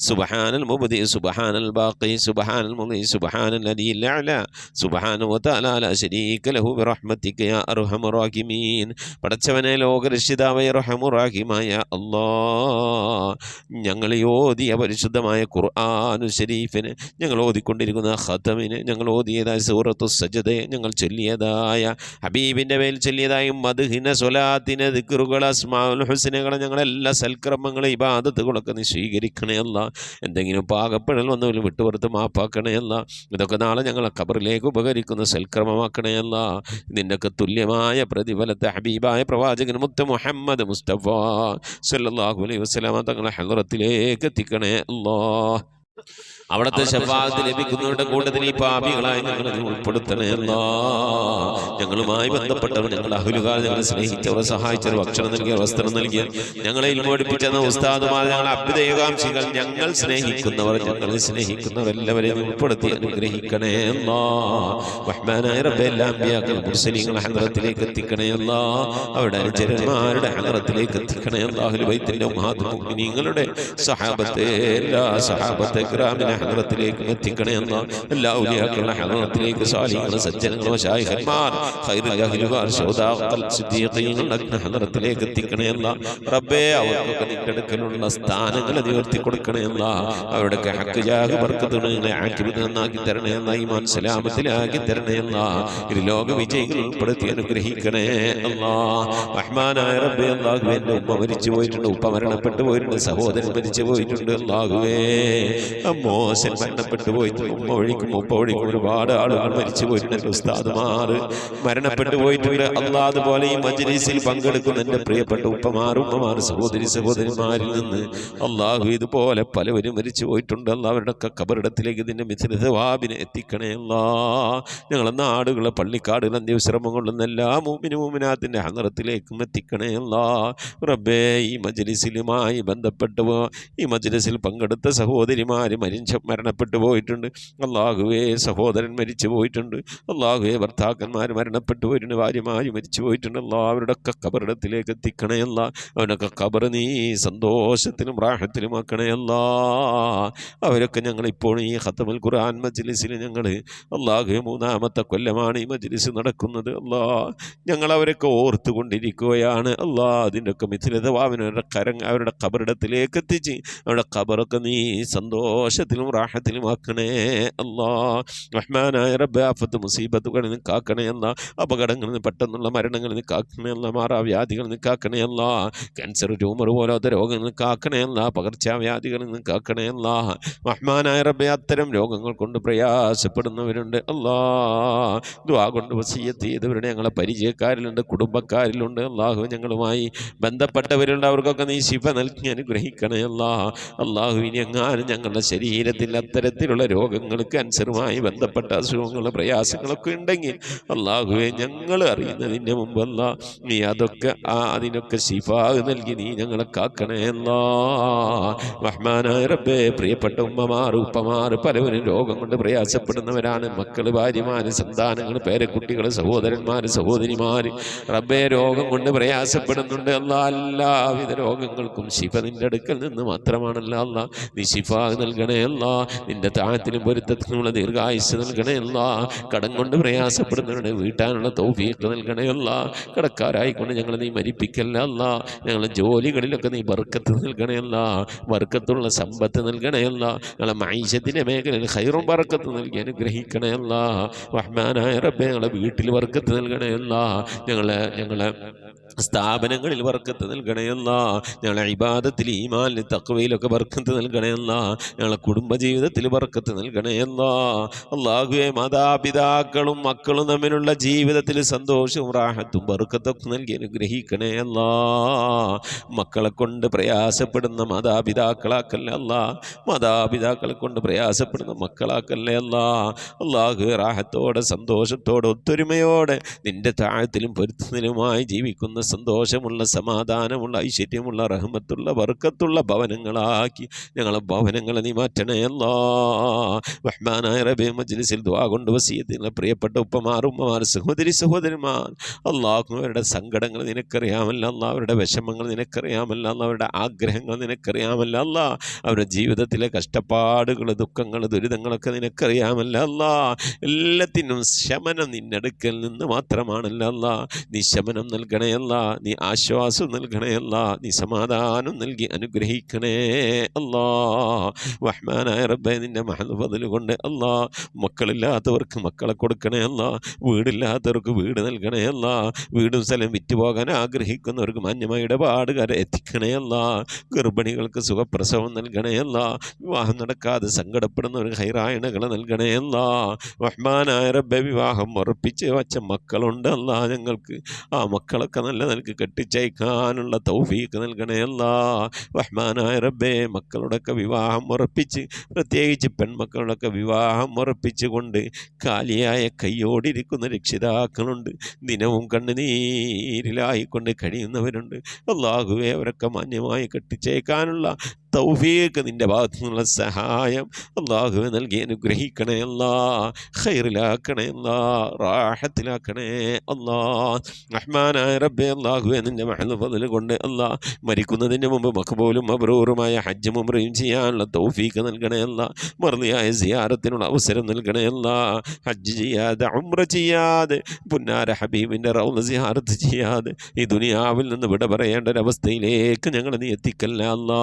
سبحان المبدئ سبحان الباقي سبحان المضي سبحان الذي الأعلى سبحانه وتعالى لا شريك له برحمتك يا أرحم الراحمين. പടച്ചവനെ ലോകരക്ഷിതാവായ റഹ്മാനുറഹീമായ അല്ലാഹ്, ഞങ്ങൾ ഓതിയ പരിശുദ്ധമായ ഖുർആനു ശരീഫിന്, ഞങ്ങൾ ഓതിക്കൊണ്ടിരിക്കുന്ന ഖതമിന്, ഞങ്ങൾ ഓതിയതായ സൂറത്തു സജദയെ, ഞങ്ങൾ ചൊല്ലിയതായ ഹബീബിൻ്റെ മേൽ ചൊല്ലിയതായ മദ്ഹിന സ്വലാത്തിന് ദിക്റുകൾ അസ്മാഉൽ ഹുസ്നകളെ, ഞങ്ങളെല്ലാ സൽക്രമങ്ങളെ ഇബാദത്തുകളൊക്കെ നീ സ്വീകരിക്കണേ അല്ലാഹ്. എന്തെങ്കിലും പാകപ്പെടൽ വന്നവരും വിട്ടുപുറത്ത് മാപ്പാക്കണേ അല്ലാഹ്. ഇതൊക്കെ നാളെ ഞങ്ങളെ ഖബറിലേക്ക് ഉപകരിക്കുന്ന സൽക്രമമാക്കണേ അല്ലാഹ്. ഇതിൻ്റെയൊക്കെ തുല്യമായ പ്രതിഫലത്തെ ഹബീബായ പ്രവാചകൻ മുത്ത് മുഹമ്മദ് മുസ്തഫ സല്ലല്ലാഹു അലൈഹി വസല്ലമ തങ്ങളെ ഹളറത്തിലേക്ക് എത്തിക്കണേ അല്ലാഹ്. അവിടുത്തെ ശഫാഅത്ത് ലഭിക്കുന്നവരുടെ കൂട്ടത്തിൽ ഈ പാപികളായി ഞങ്ങളെ ഉൾപ്പെടുത്തണേ അല്ലാഹ്. ഞങ്ങളുമായി ബന്ധപ്പെട്ടവർ, ഞങ്ങളുടെ അഹ്ലുകാർ, ഞങ്ങളെ സ്നേഹിച്ചവർ, സഹായിച്ചവർ, ഭക്ഷണം നൽകിയവർ, വസ്ത്രം നൽകിയവർ, ഞങ്ങളെ ഇൽമു പഠിപ്പിച്ചെന്ന ഉസ്താദുമാർ, ഞങ്ങളെ അഭ്യുദയകാംക്ഷികൾ, ഞങ്ങൾ സ്നേഹിക്കുന്നവർ, ഞങ്ങളെ സ്നേഹിക്കുന്നവർ എല്ലാവരെയും ഉൾപ്പെടുത്തി അനുഗ്രഹിക്കണേ അല്ലാഹ്. റഹ്മാനായ റബ്ബേ, എല്ലാ അമ്പിയാക്കൾ മുർസലീങ്ങളെ ഹളറത്തിലേക്ക് എത്തിക്കണേ അല്ലാഹ്. അവരുടെ അനുചരന്മാരുടെ ഹളറത്തിലേക്ക് എത്തിക്കണേ അല്ലാഹ്. അഹ്ലുൽ ബൈത്തിന്റെ ഉമ്മഹാത്തുൽ മുഅ്മിനീങ്ങളുടെ സഹാബത്തെ, എല്ലാ സഹാബത്തെ കിറാമിനെ ഹളറത്തിലേക്ക് എത്തിക്കണേ അല്ലാഹ്. എല്ലാ ഔലിയാക്കളുടെ ഹളറത്തിലേക്ക്, സാലിഹീങ്ങൾ, സജ്ജനങ്ങൾ, മശായിഖന്മാർ, ഖൈറുൽ അഹ്ലുകാർ, ശുഹദാക്കൾ, സിദ്ദീഖീങ്ങളുടെ ഹളറത്തിലേക്ക് എത്തിക്കണേ അല്ലാഹ്. റബ്ബേ, അവർക്കൊക്കെ നിന്റെ അടുക്കലുള്ള സ്ഥാനങ്ങൾ ഉയർത്തി കൊടുക്കണേ അല്ലാഹ്. അവരുടെ ഹഖ് ജാഹ് ബർക്കത്തുകളെ ആക്കിബത്ത് നന്നാക്കി തരണേ അല്ലാഹ്. ഈമാൻ സലാമത്തിലാക്കി തരണേ അല്ലാഹ്. ഇരു ലോക വിജയികൾ ഉൾപ്പെടുത്തി അനുഗ്രഹിക്കണേ അല്ലാഹ്. റഹ്മാനായ റബ്ബേ, അല്ലാഹുവേ, എൻ്റെ ഉമ്മ മരിച്ചു പോയിട്ടുണ്ട്, ഉപ്പ മരണപ്പെട്ടു പോയിട്ടുണ്ട്, സഹോദരൻ മരിച്ചു പോയിട്ടുണ്ട്. അല്ലാഹുവേ, മോശൻ മരണപ്പെട്ടു പോയിട്ടുണ്ട്, ഉമ്മ ഒഴിക്കും ഉപ്പ ഒഴിക്കും ഒരുപാട് ആളുകൾ മരിച്ചു പോയിട്ടുണ്ട്, ഉസ്താദുമാർ മരണപ്പെട്ടു പോയിട്ടുണ്ട്. അല്ലാഹ്, അതുപോലെ ഈ മജ്‌ലിസിൽ പങ്കെടുക്കുന്ന എൻ്റെ പ്രിയപ്പെട്ട ഉപ്പമാർ, ഉമ്മമാർ, സഹോദരിമാരിൽ നിന്ന് അല്ലാഹു ഇതുപോലെ പലവരും മരിച്ചു പോയിട്ടുണ്ട്. അല്ലാഹ്, അവരുടെയൊക്കെ ഖബറിടത്തിലേക്ക് ഇതിൻ്റെ മിഥില സവാബിനെ എത്തിക്കണേ അല്ലാഹ്. ഞങ്ങളെ നാടുകളെ, പള്ളിക്കാടുകൾ, അന്ത്യവിശ്രമം കൊള്ളുന്ന എല്ലാ മുഅ്മിനും മുഅ്മിനാത്തിൻ്റെ ഹളറത്തിലേക്കും എത്തിക്കണേ അല്ലാഹ്. റബ്ബേ, ഈ മജ്‌ലിസിലുമായി ബന്ധപ്പെട്ടു ഈ മജ്‌ലിസിൽ പങ്കെടുത്ത സഹോദരിമാർ മരണപ്പെട്ടു പോയിട്ടുണ്ട്. അല്ലാഹുവേ, സഹോദരൻ മരിച്ചു പോയിട്ടുണ്ട്. അല്ലാഹുവേ, ഭർത്താക്കന്മാർ മരണപ്പെട്ടു പോയിട്ടുണ്ട്, ഭാര്യമാർ മരിച്ചു പോയിട്ടുണ്ട്. അല്ലാഹ്, അവരുടെയൊക്കെ ഖബറിടത്തിലേക്ക് എത്തിക്കണേ അല്ലാഹ്. അവനൊക്കെ ഖബർ നീ സന്തോഷത്തിലും റാഹത്തിലുമാക്കണേ അല്ലാഹ്. അവരൊക്കെ ഞങ്ങളിപ്പോൾ ഈ ഖത്മുൽ ഖുർആൻ മജ്‌ലിസിൽ ഞങ്ങൾ അല്ലാഹുവേ, 3-ാമത്തെ കൊല്ലമാണ് ഈ മജ്‌ലിസ് നടക്കുന്നത്. അല്ലാഹ്, ഞങ്ങളവരൊക്കെ ഓർത്തുകൊണ്ടിരിക്കുകയാണ്. അല്ലാഹ്, അതിൻ്റെയൊക്കെ മിഥിലതവാവിന് അവരുടെ ഖബറിടത്തിലേക്ക് എത്തിച്ച് അവരുടെ ഖബറൊക്കെ നീ സന്തോഷത്തിലും റാഹത്തിലുമാക്കണേ അല്ലാഹ്. റഹ്മാനായ റബ്ബേ, ആഫത്ത് മുസീബത്തുകളിൽ നിന്ന് കാക്കണേ അല്ലാഹ്. അപകടങ്ങളിൽ നിന്ന്, പെട്ടെന്നുള്ള മരണങ്ങളിൽ നിന്ന് കാക്കണേ അല്ലാഹ്. മാറാവ്യാധികളിൽ നിന്ന് കാക്കണേ അല്ലാഹ്. ക്യാൻസർ, ട്യൂമർ പോലത്തെ രോഗങ്ങളിൽ നിന്ന് കാക്കണേ അല്ലാഹ്. പകർച്ചവ്യാധികളിൽ നിന്ന് കാക്കണേ അല്ലാഹ്. റഹ്മാനായ റബ്ബേ, അത്തരം രോഗങ്ങൾ കൊണ്ട് പ്രയാസപ്പെടുന്നവരുണ്ട് അല്ലാഹ്. ദുആ കൊണ്ട് വസിയ്യത്ത് ചെയ്തവരുടെ ഞങ്ങളെ പരിചയക്കാരിലുണ്ട്, കുടുംബക്കാരിലുണ്ട്. അല്ലാഹു, ഞങ്ങളുമായി ബന്ധപ്പെട്ടവരുണ്ട്. അവർക്കൊക്കെ നീ ശിഫ നൽകി അനുഗ്രഹിക്കണേ അല്ലാഹ്. അല്ലാഹു, ഇനി എങ്ങാനും ഞങ്ങളുടെ ശരീരത്തിൽ അത്തരത്തിലുള്ള രോഗങ്ങൾ, ക്യാൻസറുമായി ബന്ധപ്പെട്ട അസുഖങ്ങൾ, പ്രയാസങ്ങളൊക്കെ ഉണ്ടെങ്കിൽ അള്ളാഹുവെ ഞങ്ങൾ അറിയുന്നതിൻ്റെ മുമ്പ് അല്ലാ നീ അതൊക്കെ അതിനൊക്കെ ശിഫാ നൽകി നീ ഞങ്ങളെ കാക്കണേ അല്ലാ. റഹ്മാനായ റബ്ബേ, പ്രിയപ്പെട്ട ഉമ്മമാർ ഉപ്പമാർ പലവരും രോഗം കൊണ്ട് പ്രയാസപ്പെടുന്നവരാണ്. മക്കൾ, ഭാര്യമാര്, സന്താനങ്ങൾ, പേരക്കുട്ടികൾ, സഹോദരന്മാർ, സഹോദരിമാർ റബ്ബേ രോഗം കൊണ്ട് പ്രയാസപ്പെടുന്നുണ്ട് അല്ലാ. എല്ലാവിധ രോഗങ്ങൾക്കും ശിഫ നിന്റെ അടുക്കൽ നിന്ന് മാത്രമാണല്ലോ അല്ലാ. നീ ശിഫ നൽകണേ അല്ലാ. നിന്റെ താഴത്തിനും പൊരുത്തത്തിനുള്ള ദീർഘായുസ് നൽകണേ അല്ലാ. കടം കൊണ്ട് പ്രയാസപ്പെടുന്നവരുടെ വീട്ടാനുള്ള തൗഫീഖ് നൽകണേ അല്ലാ. കടക്കാരായിക്കൊണ്ട് ഞങ്ങളെ നീ മരിപ്പിക്കല്ല അല്ലാ. ഞങ്ങളെ ജോലികളിലൊക്കെ നീ ബർക്കത്ത് നൽകണേ അല്ലാ. ബർക്കത്തുള്ള സമ്പത്ത് നൽകണേ അല്ലാ. ഞങ്ങളെ മൈശത്തിൻ്റെ മേഖലയിൽ ഖൈറും ബർക്കത്ത് നൽകി അനുഗ്രഹിക്കണേ അല്ലാ. റഹ്മാനായ റബ്ബേ, ഞങ്ങളെ വീട്ടിൽ ബർക്കത്ത് നൽകണേ അല്ലാ. ഞങ്ങളെ സ്ഥാപനങ്ങളിൽ ബർക്കത്ത് നൽകണേ അല്ലാ. ഞങ്ങളെ ഇബാദത്തിൽ, ഈമാനിൽ, തഖ്വയിലൊക്കെ ബർക്കത്ത് നൽകണേ അല്ലാ. ഞങ്ങളെ കുടുംബജീവിതത്തിൽ ബർക്കത്ത് നൽകണേ അല്ലാ. അല്ലാഹുവേ, മാതാപിതാക്കളും മക്കളും തമ്മിലുള്ള ജീവിതത്തിൽ സന്തോഷവും റാഹത്തും ബർക്കത്തൊക്കെ നൽകി അനുഗ്രഹിക്കണേ അല്ലാ. മക്കളെ കൊണ്ട് പ്രയാസപ്പെടുന്ന മാതാപിതാക്കളാക്കല്ലേ അല്ലാ. മാതാപിതാക്കളെ കൊണ്ട് പ്രയാസപ്പെടുന്ന മക്കളാക്കല്ലേ അല്ലാ. അല്ലാഹുവേ, റാഹത്തോടെ സന്തോഷത്തോടെ ഒത്തൊരുമയോടെ നിന്റെ താഴത്തിലും പൊരുത്തത്തിലുമായി ജീവിക്കുന്ന സന്തോഷമുള്ള, സമാധാനമുള്ള, ഐശ്വര്യമുള്ള, റഹ്മത്തുള്ള, ബർക്കത്തുള്ള ഭവനങ്ങളാക്കി ഞങ്ങളെ ഭവനങ്ങളെ നീ മാറ്റണേ അല്ലാ. റഹ്മാനായ റബ്ബേ, മജ്ലിസിൽ ദുആ കൊണ്ട് വസിയത്തുള്ള പ്രിയപ്പെട്ട ഉപ്പമാർ, ഉമ്മമാർ, സഹോദരന്മാർ അല്ലാഹു, അവരുടെ സങ്കടങ്ങൾ നിനക്കറിയാമല്ലോ അല്ലാ. അവരുടെ വിഷമങ്ങൾ നിനക്കറിയാമല്ലോ അല്ലാ. അവരുടെ ആഗ്രഹങ്ങൾ നിനക്കറിയാമല്ലോ അല്ലാ. അവരുടെ ജീവിതത്തിലെ കഷ്ടപ്പാടുകൾ, ദുഃഖങ്ങൾ, ദുരിതങ്ങളൊക്കെ നിനക്കറിയാമല്ലോ അല്ലാ. എല്ലാത്തിനും ശമനം നിന്റെ അടുക്കൽ നിന്ന് മാത്രമാണല്ലോ അല്ലാ. നീ ശമനം നൽകണേ അല്ലാ. നീ ആശ്വാസം നൽകണേ അല്ലാ. നീ സമാധാനം നൽകി അനുഗ്രഹിക്കണേ അല്ലാ. റഹ്മാനായ റബ്ബേ, നിന്റെ മഹദ് ഫദ്ൽ കൊണ്ട് അല്ലാ, മക്കളില്ലാത്തവർക്ക് മക്കളെ കൊടുക്കണേ അല്ലാ. വീടില്ലാത്തവർക്ക് വീട് നൽകണേ അല്ലാ. വീടും സ്ഥലം വിറ്റുപോകാൻ ആഗ്രഹിക്കുന്നവർക്ക് മാന്യമായ ഇടപാടുകാരെ എത്തിക്കണേ അല്ലാ. ഗർഭിണികൾക്ക് സുഖപ്രസവം നൽകണേ അല്ലാ. വിവാഹം നടക്കാതെ സങ്കടപ്പെടുന്നവർക്ക് ഹൈറായണകൾ നൽകണേ അല്ലാ. റഹ്മാനായ റബ്ബേ, വിവാഹം ഉറപ്പിച്ച് വച്ച മക്കളുണ്ട് അല്ലാ. ഞങ്ങൾക്ക് ആ മക്കളൊക്കെ നല്ല നിലക്ക് കെട്ടിച്ചയക്കാനുള്ള തൗഫീഖ് നൽകണേ അല്ലാ. റഹ്മാനായ റബ്ബേ, മക്കളുടെയൊക്കെ വിവാഹം ഉറപ്പിച്ച്, പ്രത്യേകിച്ച് പെൺമക്കളുടെയൊക്കെ വിവാഹം ഉറപ്പിച്ചുകൊണ്ട് കാലിയായ കയ്യോടിരിക്കുന്ന രക്ഷിതാക്കളുണ്ട്. ദിനവും കണ്ണുനീരിലായിക്കൊണ്ട് കഴിയുന്നവരുണ്ട്. അല്ലാഹുവേ, അവരൊക്കെ മാന്യമായി കെട്ടിച്ചയക്കാനുള്ള തൗഫീഖ് നിൻ്റെ ഭാഗത്തു നിന്നുള്ള സഹായം അല്ലാഹുവേ നൽകി അനുഗ്രഹിക്കണേ അല്ലാ. ഖൈറിലാക്കണേ അല്ലാ. റാഹത്തിലാക്കണേ അല്ലാ. റഹ്മാനായ റബ്ബേ, അല്ലാഹുവേ, നിൻ്റെ മഹദ് ഫദ്ൽ കൊണ്ട് അല്ലാ, മരിക്കുന്നതിന് മുമ്പ് മഖ്ബൂലും മബ്റൂറുമായ ഹജ്ജും ഉംറയും ചെയ്യാനുള്ള തൗഫീഖ് നൽകണേ അല്ലാ. മർദിയായ സിയാറത്തിനുള്ള അവസരം നൽകണേ അല്ലാ. ഹജ്ജ് ചെയ്യാതെ, ഉംറ ചെയ്യാതെ, പുന്നാര ഹബീബിൻ്റെ റൗള സിയാറത്ത് ചെയ്യാതെ ഈ ദുനിയാവിൽ നിന്ന് വിട പറയേണ്ട ഒരവസ്ഥയിലേക്ക് ഞങ്ങളെ നീ എത്തിക്കല്ല അല്ലാ.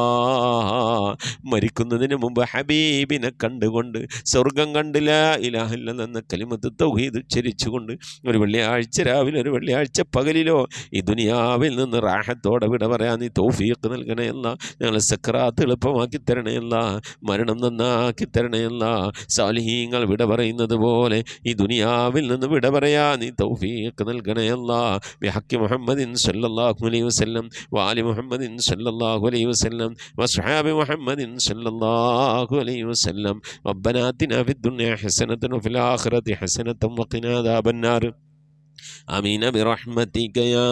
മരിക്കുന്നതിന് മുമ്പ് ഹബീബിനെ കണ്ടുകൊണ്ട് സ്വർഗം കണ്ട് ലാ ഇലാഹ ഇല്ലല്ലാഹ് എന്ന കലിമത്ത് തൗഹീദ് ഉച്ചരിച്ചുകൊണ്ട് ഒരു വെള്ളിയാഴ്ച രാവിലെ, ഒരു വെള്ളിയാഴ്ച പകലിലോ ഈ ദുനിയാവിൽ നിന്ന് റാഹത്തോടെ വിട പറയാൻ നീ തൗഫീഖ് നൽകണേ അല്ലാ. ഞങ്ങളെ സക്രാത്ത് എളുപ്പമാക്കി തരണേ അല്ലാ. മരണം നന്നാക്കി തരണേ അല്ലാ. സാലിഹീങ്ങൾ വിട പറയുന്നത് പോലെ ഈ ദുനിയാവിൽ നിന്ന് വിട പറയാൻ നീ തൗഫീഖ് നൽകണേ അല്ലാ. ബിഹഖി മുഹമ്മദിൻ സല്ലല്ലാഹു അലൈഹി വസല്ലം വആലി മുഹമ്മദിൻ സല്ലല്ലാഹു അലൈഹി വസല്ലം വസ്ഹാബി മുഹമ്മദിൻ സല്ലല്ലാഹു അലൈഹി വസല്ലം. റബ്ബനാ ആതിനാ ഫിദ്ദുനിയ ഹസനതൻ വഫിൽ ആഖിറതി ഹസനതൻ വഖിനാ അദാബന്നാർ. آمين برحمتك يا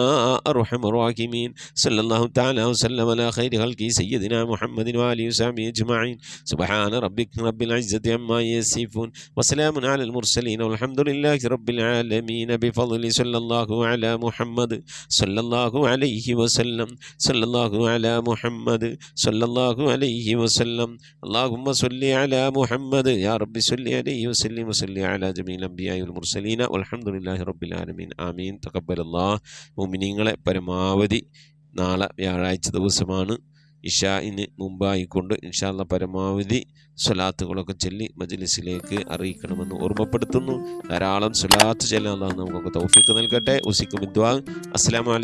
أرحم الراحمين. صلى الله تعالى وسلم على خير خلقه سيدنا محمد وآله وصحبه أجمعين. سبحان ربك رب العزة عما يصفون وسلام على المرسلين والحمد لله رب العالمين. بفضل صلى الله على محمد صلى الله عليه وسلم. صلى الله على محمد صلى الله عليه وسلم. اللهم صل على محمد يا رب صل عليه وسلم وصل على جميع الأنبياء والمرسلين والحمد لله رب العالمين. ആമീൻ. തഖബ്ബലല്ലാഹ്. മുഅ്മിനീങ്ങളെ, പരമാവധി നാളെ വ്യാഴാഴ്ച ദിവസമാണ്. ഇശാഇന് മുമ്പായിക്കൊണ്ട് ഇൻഷാ അല്ലാഹ് പരമാവധി സ്വലാത്തുകളൊക്കെ ചൊല്ലി മജ്ലിസിലേക്ക് അറിയിക്കണമെന്ന് ഓർമ്മപ്പെടുത്തുന്നു. ധാരാളം സ്വലാത്ത് ചൊല്ലാൻ അല്ലാഹു നമുക്കൊക്കെ തൗഫീഖ് നൽകട്ടെ. ഉസിക്കും ദുആ. അസ്സലാമു അലൈക്കും.